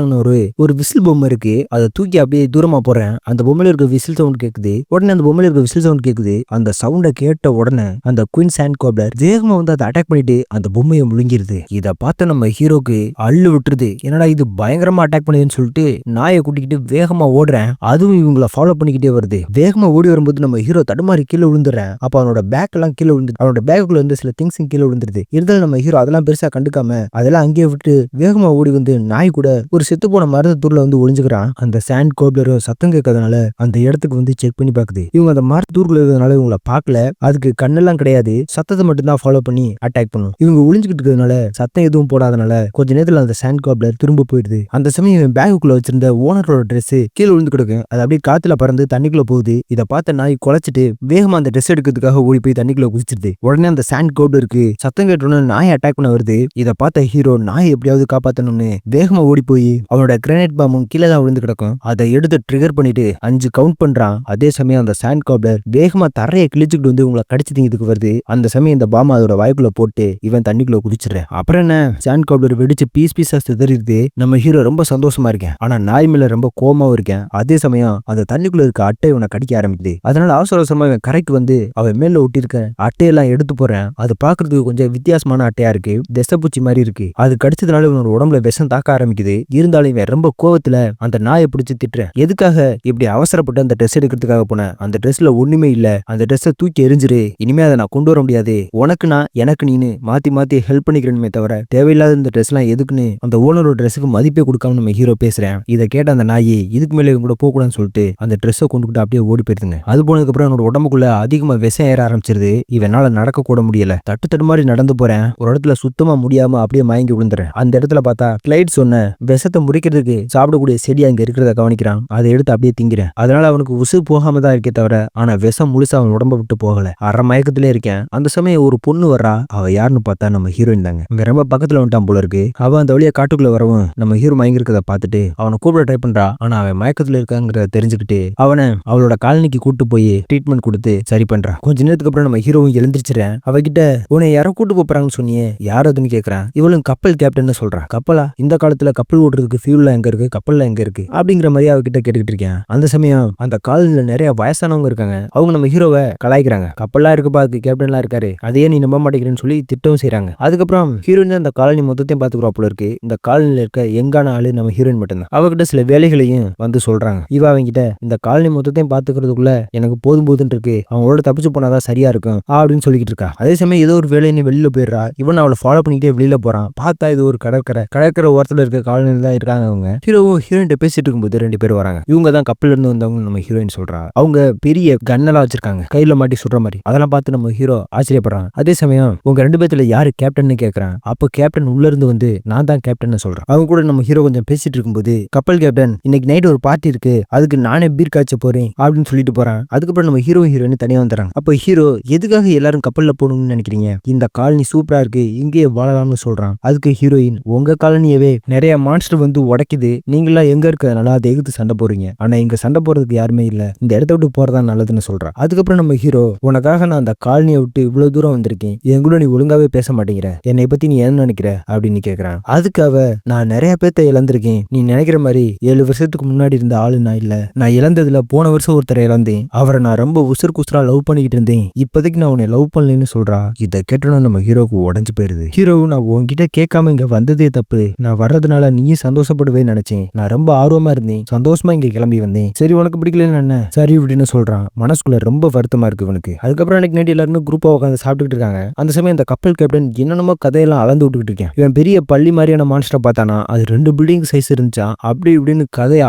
ஒரு விசில் பொம்மை இருக்கு, அதை தூக்கி அப்படியே தூரமா போறேன். அந்த பொம்மையில இருக்க விசில் சவுண்ட் கேக்குது. உடனே அந்த பொம்மையில இருக்க விசில் சவுண்ட் கேக்குது. அந்த சவுண்டை கேட்ட உடனே அந்த குயின் சாண்ட் கோப்லர் வேகமா வந்து அதை அட்டாக் பண்ணிட்டு அந்த பொம்மையை முழுங்கிருது. இதை பார்த்த நம்ம ஹீரோக்கு அள்ளு விட்டுருது. என்னடா இது பயங்கரமா அட்டாக் பண்ணுதுன்னு சொல்லிட்டு நாயை கூட்டிக்கிட்டு வேகமா ஓடுறேன். அதுவும் இவங்களை ஃபாலோ பண்ணிக்கிட்டே வருது. வேகமா ஓடி வரும்போது நம்ம ஹீரோ தடுமாறி கீழே விழுந்துறேன். அப்ப அவனோட பேக் எல்லாம் கீழே விழுந்து அவனோட பேக்குள்ள இருந்து சில திங்ஸ் கீழே விழுந்துருது. இருந்தாலும் நம்ம ஹீரோ அதெல்லாம் பெருசா கண்டுக்காம அதெல்லாம் அங்கேயே விட்டு வேகமா ஓடி வந்து நாய் கூட ஒரு செத்து போன மரத்து தூர்ல வந்து ஒளிஞ்சுக்கிறான். அந்த சாண்ட் கோப்லரும் சத்தம் கேட்கறதுனால அந்த இடத்துக்கு வந்து செக் பண்ணி பாக்குது. இவங்க அந்த மரத்து தூர்ல இருக்கிறதுனால இவங்களை பார்க்கல. அதுக்கு கண்ணெல்லாம் கிடையாது, சத்தத்தை மட்டும் தான் ஃபாலோ பண்ணி அட்டாக் பண்ணும். இவங்க ஒளிஞ்சுக்கிட்டு இருக்கிறதுனால சத்தம் எதுவும் போடாதனால கொஞ்ச நேரத்துல அந்த சாண்ட் கோப்லர் திரும்ப போயிடுது. அந்த சமயம் பேக்குள்ள வச்சிருந்த ஓனரோட ட்ரெஸ் கீழே விழுந்து கிடக்கும். அது அப்படியே காத்துல பறந்து தண்ணிக்குள்ள போகுது. இதை பார்த்த நாய் குலைச்சிட்டு வேகமா அந்த ட்ரெஸ் எடுக்கிறதுக்காக ஓடி போய் தண்ணிக்குள்ள குதிச்சிருது. உடனே அந்த சாண்ட் கோப்லருக்கு சத்தம் கேட்டோன்னு நாய் அட்டாக் பண்ண வருது. இதை பார்த்த ஹீரோ நாய் எப்படியாவது காப்பாத்தணும்னு வேகமா ஓடி போய் அவனோட கிரனேட் பாம்பும் கீழே தான் விழுந்து கிடக்கும். அதை எடுத்து ட்ரிகர் பண்ணிட்டு 5 கவுண்ட் பண்றான். அதே சமயம் அந்த சாண்ட் கோப்லர் வேகமா தரையை கிழிச்சுக்கிட்டு வந்து உங்களை கடிச்சு திங்கிறதுக்கு வருது. அந்த சமயம் இந்த பாம்பு அதோட வாய்க்குள்ள போட்டு இவன் தண்ணிக்குள்ள குதிச்சிடுறேன். அப்புறம் என்ன, சாண்ட் கோப்லர் வெடிச்சு பீஸா சிதறிடுது. நம்ம ஹீரோ ரொம்ப சந்தோஷமா இருக்கேன். ஆனா நாய் மேல ரொம்ப கோமாவும் இருக்கேன். அதே சமயம் அந்த தண்ணிக்குள்ள இருக்க அட்டை இவனை கடிக்க ஆரம்பிக்குது. அதனால அவசர அவசரமா இவன் கரைக்கு வந்து அவன் மேல ஒட்டியிருக்க அட்டையெல்லாம் எடுத்து போறேன். அது பாக்குறதுக்கு கொஞ்சம் வித்தியாசமான அட்டையா இருக்கு, விஷப்பூச்சி மாதிரி இருக்கு. அது கடிச்சதுனால இவனோட உடம்புல விஷம் தாக்க ஆரம்பிக்குது. இருந்தாலும் இவன் ரொம்ப கோவத்துல அந்த நாயை பிடிச்சு திட்டுறேன். எதுக்காக இப்படி அவசரப்பட்டு அந்த ட்ரெஸ் எடுக்கிறதுக்காக போனேன்? அந்த ட்ரெஸ்ல ஒண்ணுமே இல்ல, அந்த ட்ரெஸ்ஸை தூக்கி எரிஞ்சிரு, இனிமே அதை நான் கொண்டு வர முடியாது, உனக்கு நான் எனக்கு நீனு மாத்தி மாத்தி ஹெல்ப் பண்ணிக்கிறேனுமே தவிர தேவையில்லாத இந்த ட்ரெஸ் எல்லாம் எதுக்குன்னு அந்த ஓனரோட ட்ரெஸ்ஸுக்கு மதிப்பே கொடுக்காம நம்ம ஹீரோ பேசுறேன். இதை கேட்ட அந்த நாயை இதுக்கு மேல இவங்க கூட போக கூடாதுன்னு சொல்லிட்டு அந்த ட்ரெஸ்ஸை கொண்டுகிட்டு அப்படியே ஓடி போயிருதுங்க. அது போனதுக்கு அப்புறம் என்னோட உடம்புக்குள்ள அதிகமா விஷம் ஏற ஆரம்பிச்சிருது. இவனால நடக்க கூட முடியல. தட்டு மாதிரி நடந்து போறேன். ஒரு இடத்துல சுத்தமா முடியாம அப்படியே மயங்கி விழுந்துறேன். அந்த இடத்துல பார்த்தா கிளைட் சொன்ன விஷத்தை முறிக்கிறதுக்கு சாப்பிடக்கூடிய செடி அங்க இருக்கிறத கவனிக்கிறான். அதை எடுத்து அப்படியே திங்கிறேன். அதனால அவனுக்கு உசு போகாம தான் இருக்கே தவிர ஆனா விஷம் முழுசா அவன் உடம்ப விட்டு போகல. அரை மயக்கத்திலே இருக்கேன். அந்த சமயம் ஒரு பொண்ணு வர்றா. அவ யாருன்னு பார்த்தா நம்ம ஹீரோயின் தாங்க. இங்க ரொம்ப பக்கத்துல வந்துட்டான் போல இருக்கு. அவன் அந்த வழியா காட்டுக்குள்ள வரவும் நம்ம ஹீரோ மயங்கி இருக்கிறத பார்த்துட்டு அவனை கூப்பிட ட்ரை பண்றா. ஆனா அவன் மயக்கத்துல இருக்காங்கிறத தெரிஞ்சுக்கிட்டு அவனை அவளோட காலனிக்கு கூட்டு போய் ட்ரீட்மெண்ட் கொடுத்து சரி பண்றான். கொஞ்ச நேரத்துக்கு அப்புறம் நம்ம ஹீரோவும் எழுந்திருச்சுறேன். அவகிட்ட உன்னை யாரோ கூட்டு போறாங்கன்னு சொன்னியே, யார் அதுன்னு கேட்கறான். இவளும் கப்பல் கேப்டன் சொல்றான். கப்பலா? இந்த காலத்துல கப்பல் ஓட்டுறதுக்கு ஃபியூல்ல எங்க இருக்கு, கப்பல்ல எங்க இருக்கு அப்படிங்கிற மாதிரி அவகிட்ட கேட்டுக்கிட்டு இருக்கேன். அந்த சமயம் அந்த காலனில நிறைய வயசானவங்க இருக்காங்க. அவங்க நம்ம ஹீரோவை கலாய்க்கிறாங்க. கப்பல்லாம் இருக்குப்பா, அதுக்கு கேப்டன்லாம் இருக்காரு, அதையே நீ நம்ப மாட்டேங்கிறேன்னு சொல்லி திட்டவும் செய்யறாங்க. அதுக்கப்புறம் ஹீரோயின் அந்த காலனி மொத்தத்தையும் பாத்துக்கிறா போல இருக்கு. இந்த காலனில இருக்க எங்கான ஆளு நம்ம ஹீரோயின் மட்டும்தான். அவகிட்ட சில வேலைகளையும் வந்து சொல்றாங்க. இவ அவங்கிட்ட இந்த காலனி மொத்தத்தையும் பாத்துக்கிறதுக்குள்ள எனக்கு போதுன்னு இருக்கு, அவங்களோட தப்பிச்சு போனாதான் சரியா இருக்கும் அப்படின்னு சொல்லிக்கிட்டு இருக்கா. அதே சமயம் ஏதோ ஒரு வேலையை வெளியில போயிடுறா. இவன் அவளை ஃபாலோ பண்ணிக்கிட்டே வெளியில போறான். பார்த்தா இது ஒரு கடற்கரை ஓரத்துல இருக்க காலனில தான் இருக்காங்க அவங்க. ஹீரோவும் ஹீரோயின் பேசிட்டு இருக்கும்போது 2 பேர் வராங்க. இவங்க தான் கப்பல்ல இருந்து வந்தவங்க நம்ம ஹீரோயின் சொல்றா. அவங்க பெரிய கன்னெல்லாம் வச்சிருக்காங்க, கையில மாட்டி சுடுற மாதிரி. அதெல்லாம் பார்த்து நம்ம ஹீரோ ஆச்சரியப்படுறான். அதே சமயம் உங்க 2 பேத்துல யாரு கேப்டன் கேட்கறான். அப்போ கேப்டன் உள்ள இருந்து வந்து நான் தான் கேப்டன் சொல்றான். அவங்க கூட நம்ம ஹீரோ கொஞ்சம் பேசிட்டு இருக்கும்போது கப்பல் கேப்டன் இன்னைக்கு நைட் ஒரு பார்ட்டி இருக்கு, அதுக்கு நானே பீர் காய்ச்ச போறேன் அப்படின்னு சொல்லிட்டு போறான். அதுக்கப்புறம் நம்ம ஹீரோயின் தனியா வந்துறாங்க. அப்போ ஹீரோ எதுக்காக எல்லாரும் கப்பல்ல போகணும்னு நினைக்கிறீங்க, இந்த காலனி சூப்பரா இருக்கு, இங்கேயே வாழலாம்னு சொல்றான். அதுக்கு ஹீரோயின் உங்க காலனியவே நிறைய மான்ஸ்டர் வந்து உடைக்குது, நீங்களா எங்க இருக்கிறதுனால அதை எதிர்த்து சண்டை போறீங்க, ஆனா இங்க சண்டை போறதுக்கு யாருமே இல்ல, இந்த இடத்த விட்டு போறதா நல்லதுன்னு சொல்றான். அதுக்கப்புறம் நம்ம ஹீரோ உனக்காக நான் அந்த காலனியை விட்டு இவ்வளவு தூரம் வந்திருக்கேன், என் கூட நீ ஒழுங்காவே பேச மாட்டேங்கிற, என்னை பத்தி நீ என்ன நினைக்கிற அப்படின்னு கேக்குறான். அதுக்கு அவ நான் நிறைய பேர்த்த இழந்திருக்கேன், நீ நினைக்கிற மாதிரி 7 வருஷத்துக்கு முன்னாடி இருந்த ஆளு நான் இல்ல, நான் இழந்ததுல போன வருஷம் ஒருத்தரை இழந்தேன், அவரை நான் ரொம்ப உசுரா லவ் பண்ணிக்கிட்டு இருந்தேன், இப்போதைக்கு நான் உன்னை லவ் பண்ணலன்னு சொல்றா. இதை கேட்டோன்னா நம்ம ஹீரோக்கு உடஞ்சு போயிருது. ஹீரோ நான் உன்கிட்ட கேட்காம இங்க வந்ததே தப்பு, நான் வர்றதுனால நீயும் சந்தோஷப்படுவே நினைச்சேன், நான் ரொம்ப ஆர்வமா இருந்தேன், சந்தோஷமா இங்க கிளம்பி வந்தேன், சரி உனக்கு பிடிக்கலன்னு என்ன சரி இப்படின்னு சொல்றான். மனசுக்குள்ள ரொம்ப வருத்தமா இருக்கு இவனுக்கு. அதுக்கப்புறம் அன்னைக்கு நைட்டு எல்லாருமே குரூப்பா உட்காந்து சாப்பிட்டுக்கிட்டு இருக்காங்க. அந்த சமயம் இந்த கப்பல் கேப்டன் என்னென்னமோ கதையெல்லாம் அளந்து விட்டுக்கிட்டு இருக்கேன். இவன் பெரிய பள்ளி மாதிரியான மான்ஸ்டரை பார்த்தானா, அது 2 பில்டிங் சைஸ் இருந்துச்சான், அப்படி இப்படின்னு கதையை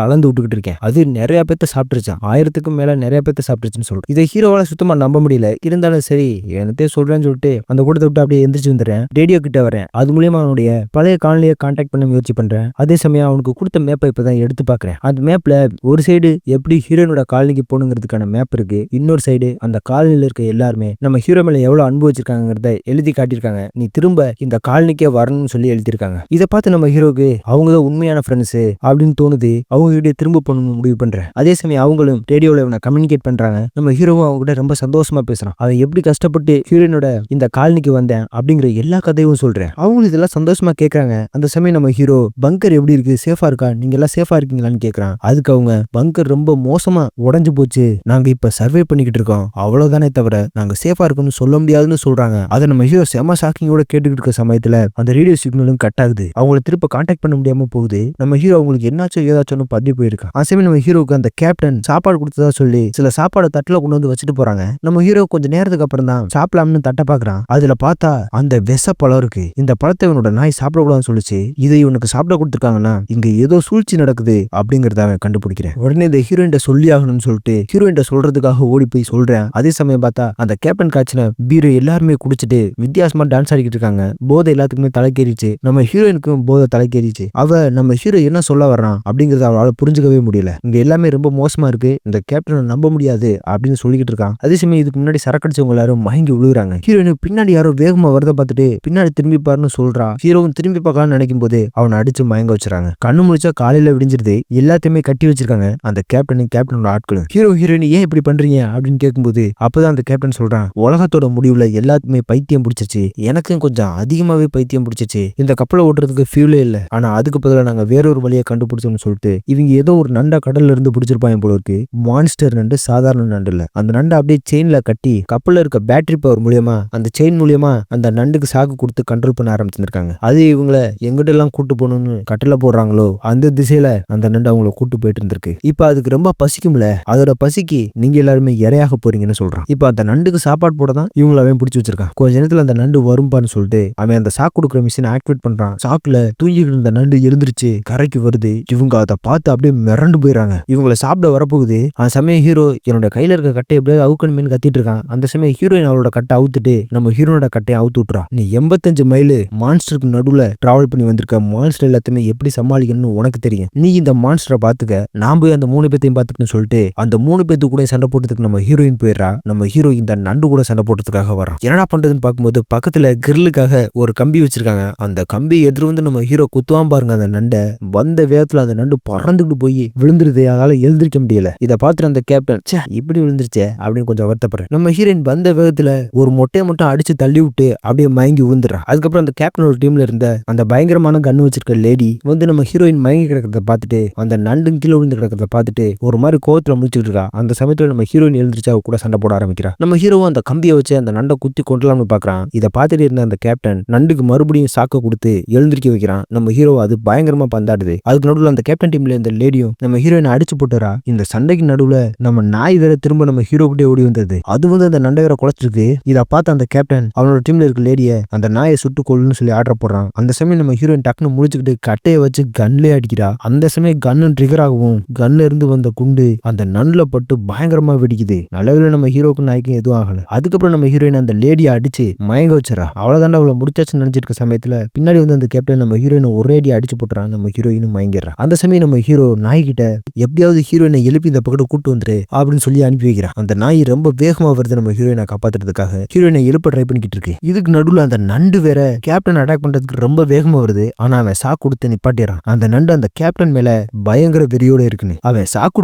அளந்து விட்டுக்கிட்டு இருக்கேன். அது நிறைய பேர்த்த சாப்பிட்டுருச்சான், 1000க்கும் மேல நிறைய பேர்த்த சாப்பிட்டுச்சுன்னு சொல்றோம். இதை ஹீரோவால சுத்தமா நம்ப முடியல. இருந்தாலும் சரி என்னத்தையும் சொல்றேன்னு சொல்லிட்டு அந்த கூட்டத்தை விட்டு அப்படியே எந்திரிச்சு வந்துடுறேன். ரேடியோ கிட்ட வரேன். அது மூலியமா அவனுடைய பழைய காலனியை கான்டாக்ட் பண்ண முயற்சி பண்றேன். அதே சமயம் அவனுக்கு கொடுத்த மேப்பை இப்பதான் எடுத்து பாக்குறேன். அந்த மேப்ல ஒரு சைடு எப்படி ஹீரோனோட காலனிக்கு போகணுங்கிறதுக்கான மேப் இருக்கு. இன்னொரு சைடு அந்த காலனில இருக்க எல்லாருமே நம்ம ஹீரோ மேல எவ்வளவு அன்பு வச்சிருக்காங்கிறத எழுதி காட்டியிருக்காங்க. நீ திரும்ப இந்த காலனிக்கே வரணும்னு சொல்லி எழுதியிருக்காங்க. இதை பார்த்து நம்ம ஹீரோக்கு அவங்க தான் உண்மையான ஃப்ரெண்ட்ஸ் அப்படின்னு தோணுது. அவங்க கிட்ட திரும்ப போகணும்னு முடிவு பண்றேன். அதே சமயம் அவங்களும் ரேடியோல இவனை கம்யூனிகேட் பண்றாங்க. நம்ம ஹீரோவும் அவங்க கிட்ட ரொம்ப சந்தோஷமா பேசுறான். அவன் எப்படி கஷ்டப்பட்டு ஹீரோனோட இந்த காலனிக்கு வந்தேன் அப்படிங்கிற எல்லா கதையும் சொல்றேன். அவங்களும் இதெல்லாம் சந்தோஷமா கேட்கறாங்க. அந்த சமயம் நம்ம ஹீரோ பங்கர் எப்படி இருக்கு, சேஃபா இருக்கா, நீங்க எல்லாம் சேஃபா இருக்கீங்களான்னு கேட்கறான். அதுக்கு அவங்க பங்கர் ரொம்ப மோசமா உடைஞ்சு போச்சு, நாங்க இப்ப சர்வே பண்ணிக்கிட்டு இருக்கோம், அவ்வளவுதானே தவிர நாங்க சேஃபா இருக்கணும்னு சொல்ல முடியாதுன்னு சொல்றாங்க. அதை நம்ம ஹீரோ செம ஷாக்கிங்கோட கேட்டுக்கிட்டு இருக்க சமயத்துல அந்த ரேடியோ சிக்னலும் கட் ஆகுது. அவங்களை திருப்ப கான்டாக்ட் பண்ண முடியாம போகுது. நம்ம ஹீரோ அவங்களுக்கு என்னாச்சும் ஏதாச்சும் பதி போயிருக்கான். அந்த சமயம் நம்ம ஹீரோக்கு அந்த கேப்டன் சாப்பாடு கொடுத்ததா சொல்லி சில சாப்பாடு தட்டுல கொண்டு வந்து வச்சுட்டு போறாங்க. நம்ம ஹீரோ கொஞ்ச நேரத்துக்கு அப்புறம் தான் சாப்பிடலாம்னு தட்டை பாக்குறான். அதுல பார்த்தா அந்த விஷ பழம் இருக்கு. இந்த பழத்தை இவனோட நாய் சாப்பிடக்கூடாதுன்னு சொல்லிச்சு. இதை இவனுக்கு சாப்பிட கொடுத்துருக்காங்கன்னா இங்க ஏதோ சூழ்ச்சி நடக்குது அப்படிங்கறத அவன் கண்டுபிடிக்கிறேன். உடனே இந்த ஹீரோயின் சொல்லி ஆகணும்னு சொல்லிட்டு ஹீரோயின் சொல்றதுக்காக ஓடி போய் சொல்றேன். அதே சமயம் பார்த்தா அந்த கேப்டன் காய்ச்சின பீரை எல்லாருமே குடிச்சிட்டு வித்தியாசமா டான்ஸ் ஆடிக்கிட்டு இருக்காங்க. போதை எல்லாத்துக்குமே தலைக்கேறிச்சு. நம்ம ஹீரோயினுக்கும் போதை தலைக்கேறிச்சு. அவ நம்ம ஹீரோ என்ன சொல்ல வர்றான் அப்படிங்கறத அவளால புரிஞ்சுக்கவே முடியல. இங்க எல்லாமே ரொம்ப மோசமா இருக்கு, இந்த கேப்டனை நம்ப முடியாது அப்படின்னு சொல்லிக்கிட்டு இருக்கான். அதே சமயம் இதுக்கு முன்னாடி சரக்கடிச்சவங்க எல்லாரும் மயங்கி விழுகுறாங்க. ஹீரோயின் பின்னாடி யாரோ வேகமா வரத பார்த்துட்டு பின்னாடி திரும்பி பாருன்னு சொல்றா. ஹீரோவும் திரும்பி பார்க்கலாம்னு நினைக்கும் போது அவனை அடிச்சு மயங்க வச்சுறாங்க. கண்ணு முடிச்சா காலையில விடிஞ்சிருது. எல்லாத்தையுமே கட்டி வச்சிருக்காங்க அந்த கேப்டனோட ஆட்களும். ஹீரோ ஹீரோயின் ஏன் இப்படி பண்றீங்க அப்படின்னு கேட்கும்போது அப்பதான் அந்த கேப்டன் சொல்றான், உலகத்தோட முடிவுல எல்லாத்துக்குமே பைத்தியம் பிடிச்சிச்சு, எனக்கும் கொஞ்சம் அதிகமாவே பைத்தியம் பிடிச்சிச்சு, இந்த கப்பலை ஓட்டுறதுக்கு ஃபியூலே இல்ல, ஆனா அதுக்கு பதிலாக நாங்க வேறொரு வழியை கண்டுபிடிச்சோம்னு சொல்லிட்டு இவங்க ஏதோ ஒரு நண்டை கடல்ல இருந்து பிடிச்சிருப்பாங்க போல இருக்கு. மான்ஸ்டர் நண்டு, சாதாரண நண்டு இல்ல. அந்த நண்டை அப்படியே செயின்ல கட்டி கப்பல்ல இருக்க பேட்டரி பவர் மூலியமா அந்த செயின் மூலியமா அந்த நண்டுக்கு சாக்கு கொடுத்து கண்ட்ரோல் பண்ண ஆரம்பிச்சிருக்காங்க. அது இவங்களை எங்கிட்ட எல்லாம் கூட்டு போகணும்னு கட்டளை போடுறாங்களோ அந்த திசையில அந்த நண்டு அவங்கள கூட்டு போயிட்டு இருந்திருக்கு. இப்ப அதுக்கு ரொம்ப பசிக்கும்ல, அதோட பசிக்கு நீங்க எல்லாருமே இரையாக போறீங்கன்னு சொல்றான். இப்ப அந்த நண்டுக்கு சாப்பாடு போட தான் இவங்களை அவன் பிடிச்சி வச்சிருக்கான். கொஞ்ச நேரத்துல அந்த நண்டு வரும்பான்னு சொல்லிட்டு அவன் அந்த சாக்கு கொடுக்குற மிஷினை ஆக்டிவேட் பண்றான். சாக்குல தூங்கிட்டு இருந்த நண்டு எழுந்திருச்சு கரைக்கு வருது. இவங்க அதை பார்த்து அப்படியே மிரண்டு போயிடறாங்க. இவங்களை சாப்பிட வரப்போகுது. அந்த சமயம் ஹீரோ என்னோட கையில இருக்க கட்டை எப்படியாவது அவுக்கணுமேனு கத்திட்டு இருக்கான். அந்த சமயம் ஹீரோயின் அவளோட கட்டை அவுத்துட்டு நம்ம ஹீரோனோட கட்டையை அவுத்து விட்டுறா. நீ 85 மைல் மான்ஸ்டருக்கு நடுவுல டிராவல் பண்ணி வந்திருக்க, மான்ஸ்டர் எல்லாத்தையுமே எப்படி சமாளிக்கணும்னு உனக்கு தெரியும், நீ இந்த மான்ஸ்டரை பாத்துக்க, நான் போய் அந்த 3 பேத்தையும் பாத்துக்கன்னு சொல்லிட்டு அந்த 3 பேத்து கூட சண்டை போட்டதுக்கு நம்ம ஹீரோயின் போயிடுறா. நம்ம ஹீரோ இந்த நண்டு கூட சண்டை போட்டதுக்காக வரான். என்னடா பண்றதுன்னு பார்க்கும்போது பக்கத்துல கிரில்லுக்காக ஒரு கம்பி வச்சிருக்காங்க. அந்த கம்பி எதிர் வந்து நம்ம ஹீரோ குத்துவான் பாருங்க. அந்த நண்டை வந்த வேகத்துல அந்த நண்டு பறந்துட்டு போய் விழுந்துருது. அதனால எழுந்திருக்க முடியல. இதை பார்த்துட்டு அந்த கேப்டன் இப்படி விழுந்துருச்சே அப்படின்னு கொஞ்சம் வருத்தப்படுறேன். நம்ம ஹீரோயின் வந்த வேகத்துல ஒரு மொட்டையை மட்டும் அடிச்சு தள்ளி விட்டு அப்படியே மயங்கி விழுந்துடுறா. அதுக்கப்புறம் அந்த கேப்டனோட டீம்ல இருந்த அந்த பயங்கரமான கண்ணு வச்சிருக்க லேடி வந்து நம்ம ஹீரோயின் மயங்கி கிடக்கிறத பார்த்துட்டு அந்த நண்டு கீழே விழுந்து கிடக்கிறத பார்த்துட்டு ஒரு மாதிரி கோவத்துல முடிச்சுட்டு இருக்கா. அந்த சமயத்துல நம்ம ஹீரோயின் எழுந்திரிச்சு அவ கூட சண்டை போட ஆரம்பிக்கிறா. நம்ம ஹீரோவும் அந்த கம்பியை வச்சு அந்த நண்டை குத்தி கொண்டலாம்னு பாக்குறான். இதை பார்த்துட்டு இருந்த அந்த கேப்டன் நண்டுக்கு மறுபடியும் சாக்க கொடுத்து எழுந்திருக்க வைக்கிறான். நம்ம ஹீரோ அது பயங்கரமா பந்தாடுது. அதுக்கு நடுவில் அந்த கேப்டன் டீம்ல இந்த லேடியும் நம்ம ஹீரோயினை அடிச்சு போட்டுறா. இந்த சண்டைக்கு நடுவுல நம்ம நாய் வேற திரும்ப நம்ம ஹீரோ கிட்டே ஓடி வந்தது. அது வந்து அந்த நண்டை வேற குலைச்சிருக்கு. இதை பார்த்து அந்த கேப்டன் அவனோட டீம்ல இருக்க லேடிய அந்த நாயை சுட்டு கொள்ளுன்னு சொல்லி ஆர்டர் போடுறான். அந்த சமயம் நம்ம ஹீரோயின் டக்குன்னு முடிச்சுக்கிட்டு கட்டையை வச்சு கன்லே அடிக்கிறா. அந்த சமயம் கன்னு ட்ரிகர் ஆகவும் கன்ல இருந்து வந்த குண்டு அந்த நண்டுல பட்டு பயங்கரமா வெடிக்குது. நல்லவேளை நம்ம ஹீரோக்கு நாய்க்கும் எதுவும் ஆகல. அதுக்கப்புறம் நம்ம ஹீரோயின் அந்த லேடியை அடிச்சு மயங்க வச்சுறா. அவ்வளவுதான் அவளை முடிச்சாச்சுன்னு நினைச்சிருக்க சமயத்துல பின்னாடி வந்து அந்த கேப்டன் நம்ம ஹீரோயினை ஒரே அடி அடிச்சு போட்டுறான். நம்ம ஹீரோயினும் மயங்கிடுறான். அந்த சமயம் நம்ம ஹீரோ நாய்கிட்ட எப்படியாவது ஹீரோயினை எழுப்பி இந்த பக்கத்து கூட்டு வந்துரு அப்படின்னு சொல்லி அனுப்பி வைக்கிறான். அந்த நாய் ரொம்ப வேகமா வருது நம்ம ஹீரோயினை காப்பாத்துறதுக்காக. ஹீரோயினை எழுப்ப ட்ரை பண்ணிக்கிட்டு இருக்கு. இதுக்கு நடுவுல அந்த நண்டு வேற கேப்டன் அட்டாக் பண்றதுக்கு ரொம்ப வேகமா வருது. ஆனா அவன் சாக்கு கொடுத்து நிப்பாட்டிறான். அந்த நண்டு அந்த கேப்டன் மேல பயங்கர வெறியோட இருக்குன்னு அவன் சாக்கு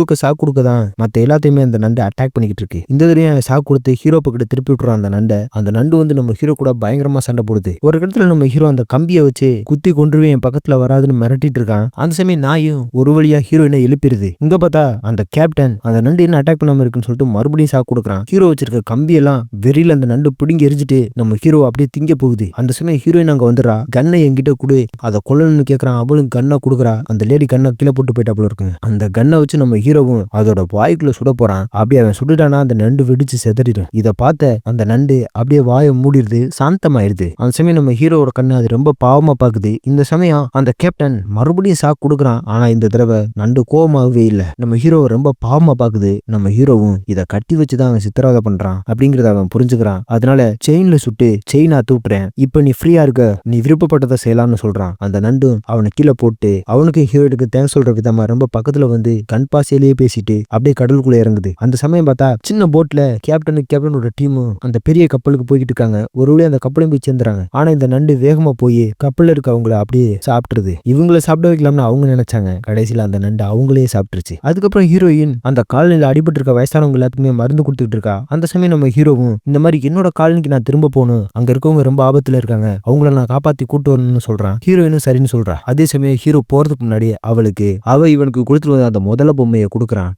கொடுக்க தான் மத்த எல்லாத்தையுமே அந்த நண்டு அட்டாக் பண்ணிக்கிட்டு இருக்கு. இந்த தடவை அவன் சாக்கு கொடுத்து ஹீரோ பக்கத்து திருப்பி விட்டுறான் அந்த நண்டை. அந்த நண்டு வந்து நம்ம ஹீரோ கூட பயங்கரமா சண்டை போடுது. ஒரு இடத்துல நம்ம ஹீரோ அந்த கம்பியை வச்சு குத்தி கொண்டுருவே என் பக்கத்துல வராதுன்னு மிரட்டிட்டு இருக்கான். அந்த சமயம் நாயும் ஒரு வழியா ஹீரோயினை எழுப்பிடுது. இங்க பார்த்தா அந்த கேப்டன் அந்த நண்டு என்ன அட்டாக் பண்ணாம இருக்குன்னு சொல்லிட்டு மறுபடியும் சாக்கு கொடுக்குறான். ஹீரோ வச்சிருக்க கம்பி எல்லாம் வெறியில அந்த நண்டு பிடிங்கி எரிஞ்சிட்டு நம்ம ஹீரோ அப்படியே திங்க போகுது. அந்த சமயம் ஹீரோயின் அங்க வந்துடுறா. கண்ணை என்கிட்ட கொடு, அதை கொல்லணும்னு கேட்கறான். அவளும் கண்ணை கொடுக்குறா. அந்த லேடி கண்ணை கீழே போட்டு போயிட்டா போல இருக்குங்க. அந்த கண்ணை வச்சு நம்ம ஹீரோவும் அதோட வாய்க்குள்ள சுட போறான். அப்படியே அவன் சுட்டுட்டானா அந்த நண்டு வெடிச்சு செதறிடும். இதை பார்த்த அந்த நண்டு அப்படியே வாயை மூடிடுது, சாந்தமாயிருது. அந்த சமயம் நம்ம ஹீரோவோட கண்ணு அது ரொம்ப பாவமா பாக்குது. இந்த சமயம் அந்த கேப்டன் மறுபடியும் சாக்கு கொடுக்குறான். ஆனா இந்த தடவை நண்டு கோவமாகவே இல்லை. நம்ம ஹீரோவை ரொம்ப பாவமா பாக்குது. நம்ம ஹீரோ ஹீரோவும் இதை கட்டி வச்சுதான் அவன் சித்திரவதை பண்றான் அப்படிங்கறத அவன் புரிஞ்சுக்கிறான். அதனால செயின்ல சுட்டு செயின் அத்து விட்டுறேன், இப்ப நீ ஃப்ரீயா இருக்க, நீ விருப்பப்பட்டதை செய்யலாம்னு சொல்றான். அந்த நண்டும் அவனை கீழே போட்டு அவனுக்கு ஹீரோயினுக்கு தேங்க்ஸ் சொல்ற விதமா ரொம்ப பக்கத்துல வந்து கண் பாசையிலேயே பேசிட்டு அப்படியே கடலுக்குள்ள இறங்குது. அந்த சமயம் பார்த்தா சின்ன போட்ல கேப்டனோட டீமும் அந்த பெரிய கப்பலுக்கு போய்கிட்டு இருக்காங்க. ஒரு வழி அந்த கப்பலையும் போய் சேர்ந்துறாங்க. ஆனா இந்த நண்டு வேகமா போய் கப்பல்ல இருக்கவங்களை அப்படியே சாப்பிட்டுருது. இவங்கள சாப்பிட வைக்கலாம்னு அவங்க நினைச்சாங்க, கடைசியில அந்த நண்டு அவங்களே சாப்பிட்டுருச்சு. அதுக்கப்புறம் ஹீரோயின் அந்த காலனில அடிபட்டு இருக்க வயசானவங்க எல்லாத்துக்குமே மருந்து கொடுத்துட்டு இருக்கா. அந்த சமயம் நம்ம ஹீரோவும் இந்த மாதிரி என்னோட காலனிக்கு நான் திரும்ப போகணும், அங்க இருக்கவங்க ரொம்ப ஆபத்துல இருக்காங்க, அவங்கள நான் காப்பாத்தி கூட்டு வரணும்னு சொல்றான். ஹீரோயினும் சரின்னு சொல்றா. அதே சமயம் ஹீரோ போறதுக்கு முன்னாடி அவ இவனுக்கு கொடுத்துட்டு அந்த முதல பொம்மையை கொடுக்குறான்.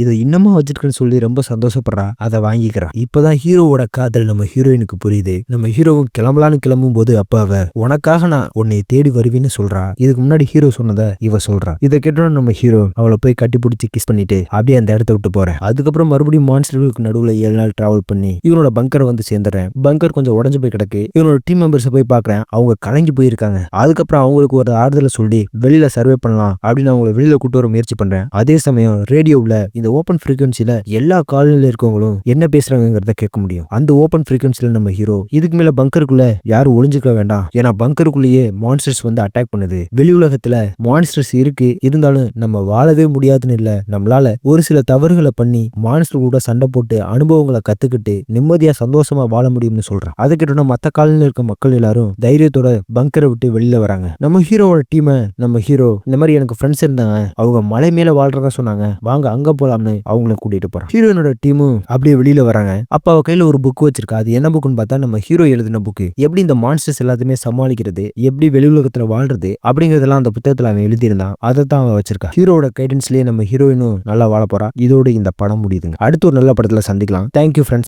இதை இன்னமும் வச்சிருக்கேன்னு சொல்லி ரொம்ப சந்தோஷப்படுறா. அதை வாங்கிக்கிறான். இப்பதான் ஹீரோவோட காதல் நம்ம ஹீரோயினுக்கு புரியுது. நம்ம ஹீரோவும் கிளம்பலான்னு கிளம்பும் போது அப்ப அவ உனக்காக நான் உன்னை தேடி வருவேன்னு சொல்றா. இதுக்கு முன்னாடி ஹீரோ சொன்னதை இவ சொல்றா. இதை கேட்டோம் நம்ம ஹீரோ அவளை போய் கட்டி பிடிச்சி கிஸ் பண்ணிட்டு அப்படியே அந்த இடத்த விட்டு போறேன். அதுக்கப்புறம் மறுபடியும் மான்ஸ்டர்களுக்கு நடுவுல 7 நாள் டிராவல் பண்ணி இவனோட பங்கரை வந்து சேர்ந்துறேன். பங்கர் கொஞ்சம் உடஞ்சு போய் கிடக்கு. இவனோட டீம் மெம்பர்ஸை போய் பாக்குறேன், அவங்க கலங்கி போயிருக்காங்க. அதுக்கப்புறம் அவங்களுக்கு ஒரு ஆறுதலை சொல்லி வெளியில சர்வே பண்ணலாம் அப்படின்னு அவங்களை வெளியில கூட்டு வர முயற்சி பண்றேன். அதே சமயம் ரேடியோவில் இந்த ஓப்பன் ஃப்ரீக்வன்சில எல்லா காலனில இருக்கவங்களும் என்ன பேசுறாங்கிறத கேட்க முடியும். அந்த ஓப்பன் ஃப்ரீக்வன்சில நம்ம ஹீரோ இதுக்கு மேல பங்கருக்குள்ள யாரும் ஒளிஞ்சுக்க வேண்டாம், ஏன்னா பங்கருக்குள்ளேயே மான்ஸ்டர்ஸ் வந்து அட்டாக் பண்ணுது. வெளி உலகத்துல மான்ஸ்டர்ஸ் இருக்கு, இருந்தாலும் நம்ம வாழவே முடியாதுன்னு இல்ல, நம்மளால ஒரு சில தவறுகளை பண்ணி மான்ஸ்டர் கூட சண்டை போட்டு அனுபவங்களை கத்துக்கிட்டு நிம்மதியா சந்தோஷமா வாழ முடியும்னு சொல்றான். அதை கேட்டோம்னா மத்த காலனில இருக்க மக்கள் எல்லாரும் தைரியத்தோட பங்கரை விட்டு வெளியில வராங்க. நம்ம ஹீரோவோட டீமை நம்ம ஹீரோ இந்த மாதிரி எனக்கு ஃப்ரெண்ட்ஸ் இருந்தாங்க, அவங்க மலை மேல வாழ்றதா சொன்னாங்க, வாங்க அங்க போலாம்னு அவங்கள கூட்டிட்டு போறான். ஹீரோயினோட டீமும் அப்படியே வெளியில வராங்க. அப்ப அவ கையில ஒரு புக் வச்சிருக்கா. அது என்ன புக்குன்னு பார்த்தா நம்ம ஹீரோ எழுதின புக்கு. எப்படி இந்த மான்ஸ்டர்ஸ் எல்லாத்தையுமே சமாளிக்கிறது, எப்படி வெளி உலகத்துல வாழ்றது அப்படிங்கறதெல்லாம் அந்த புத்தகத்துல அவன் எழுதியிருந்தான். அதை தான் அவன் வச்சிருக்கா. ஹீரோட கைடன்ஸ்லயே நம்ம ஹீரோயினும் நல்லா வாழ போறா. இதோட இந்த படம் முடியுதுங்க. அடுத்து ஒரு நல்ல படத்துல சந்திக்கலாம். Thank you friends.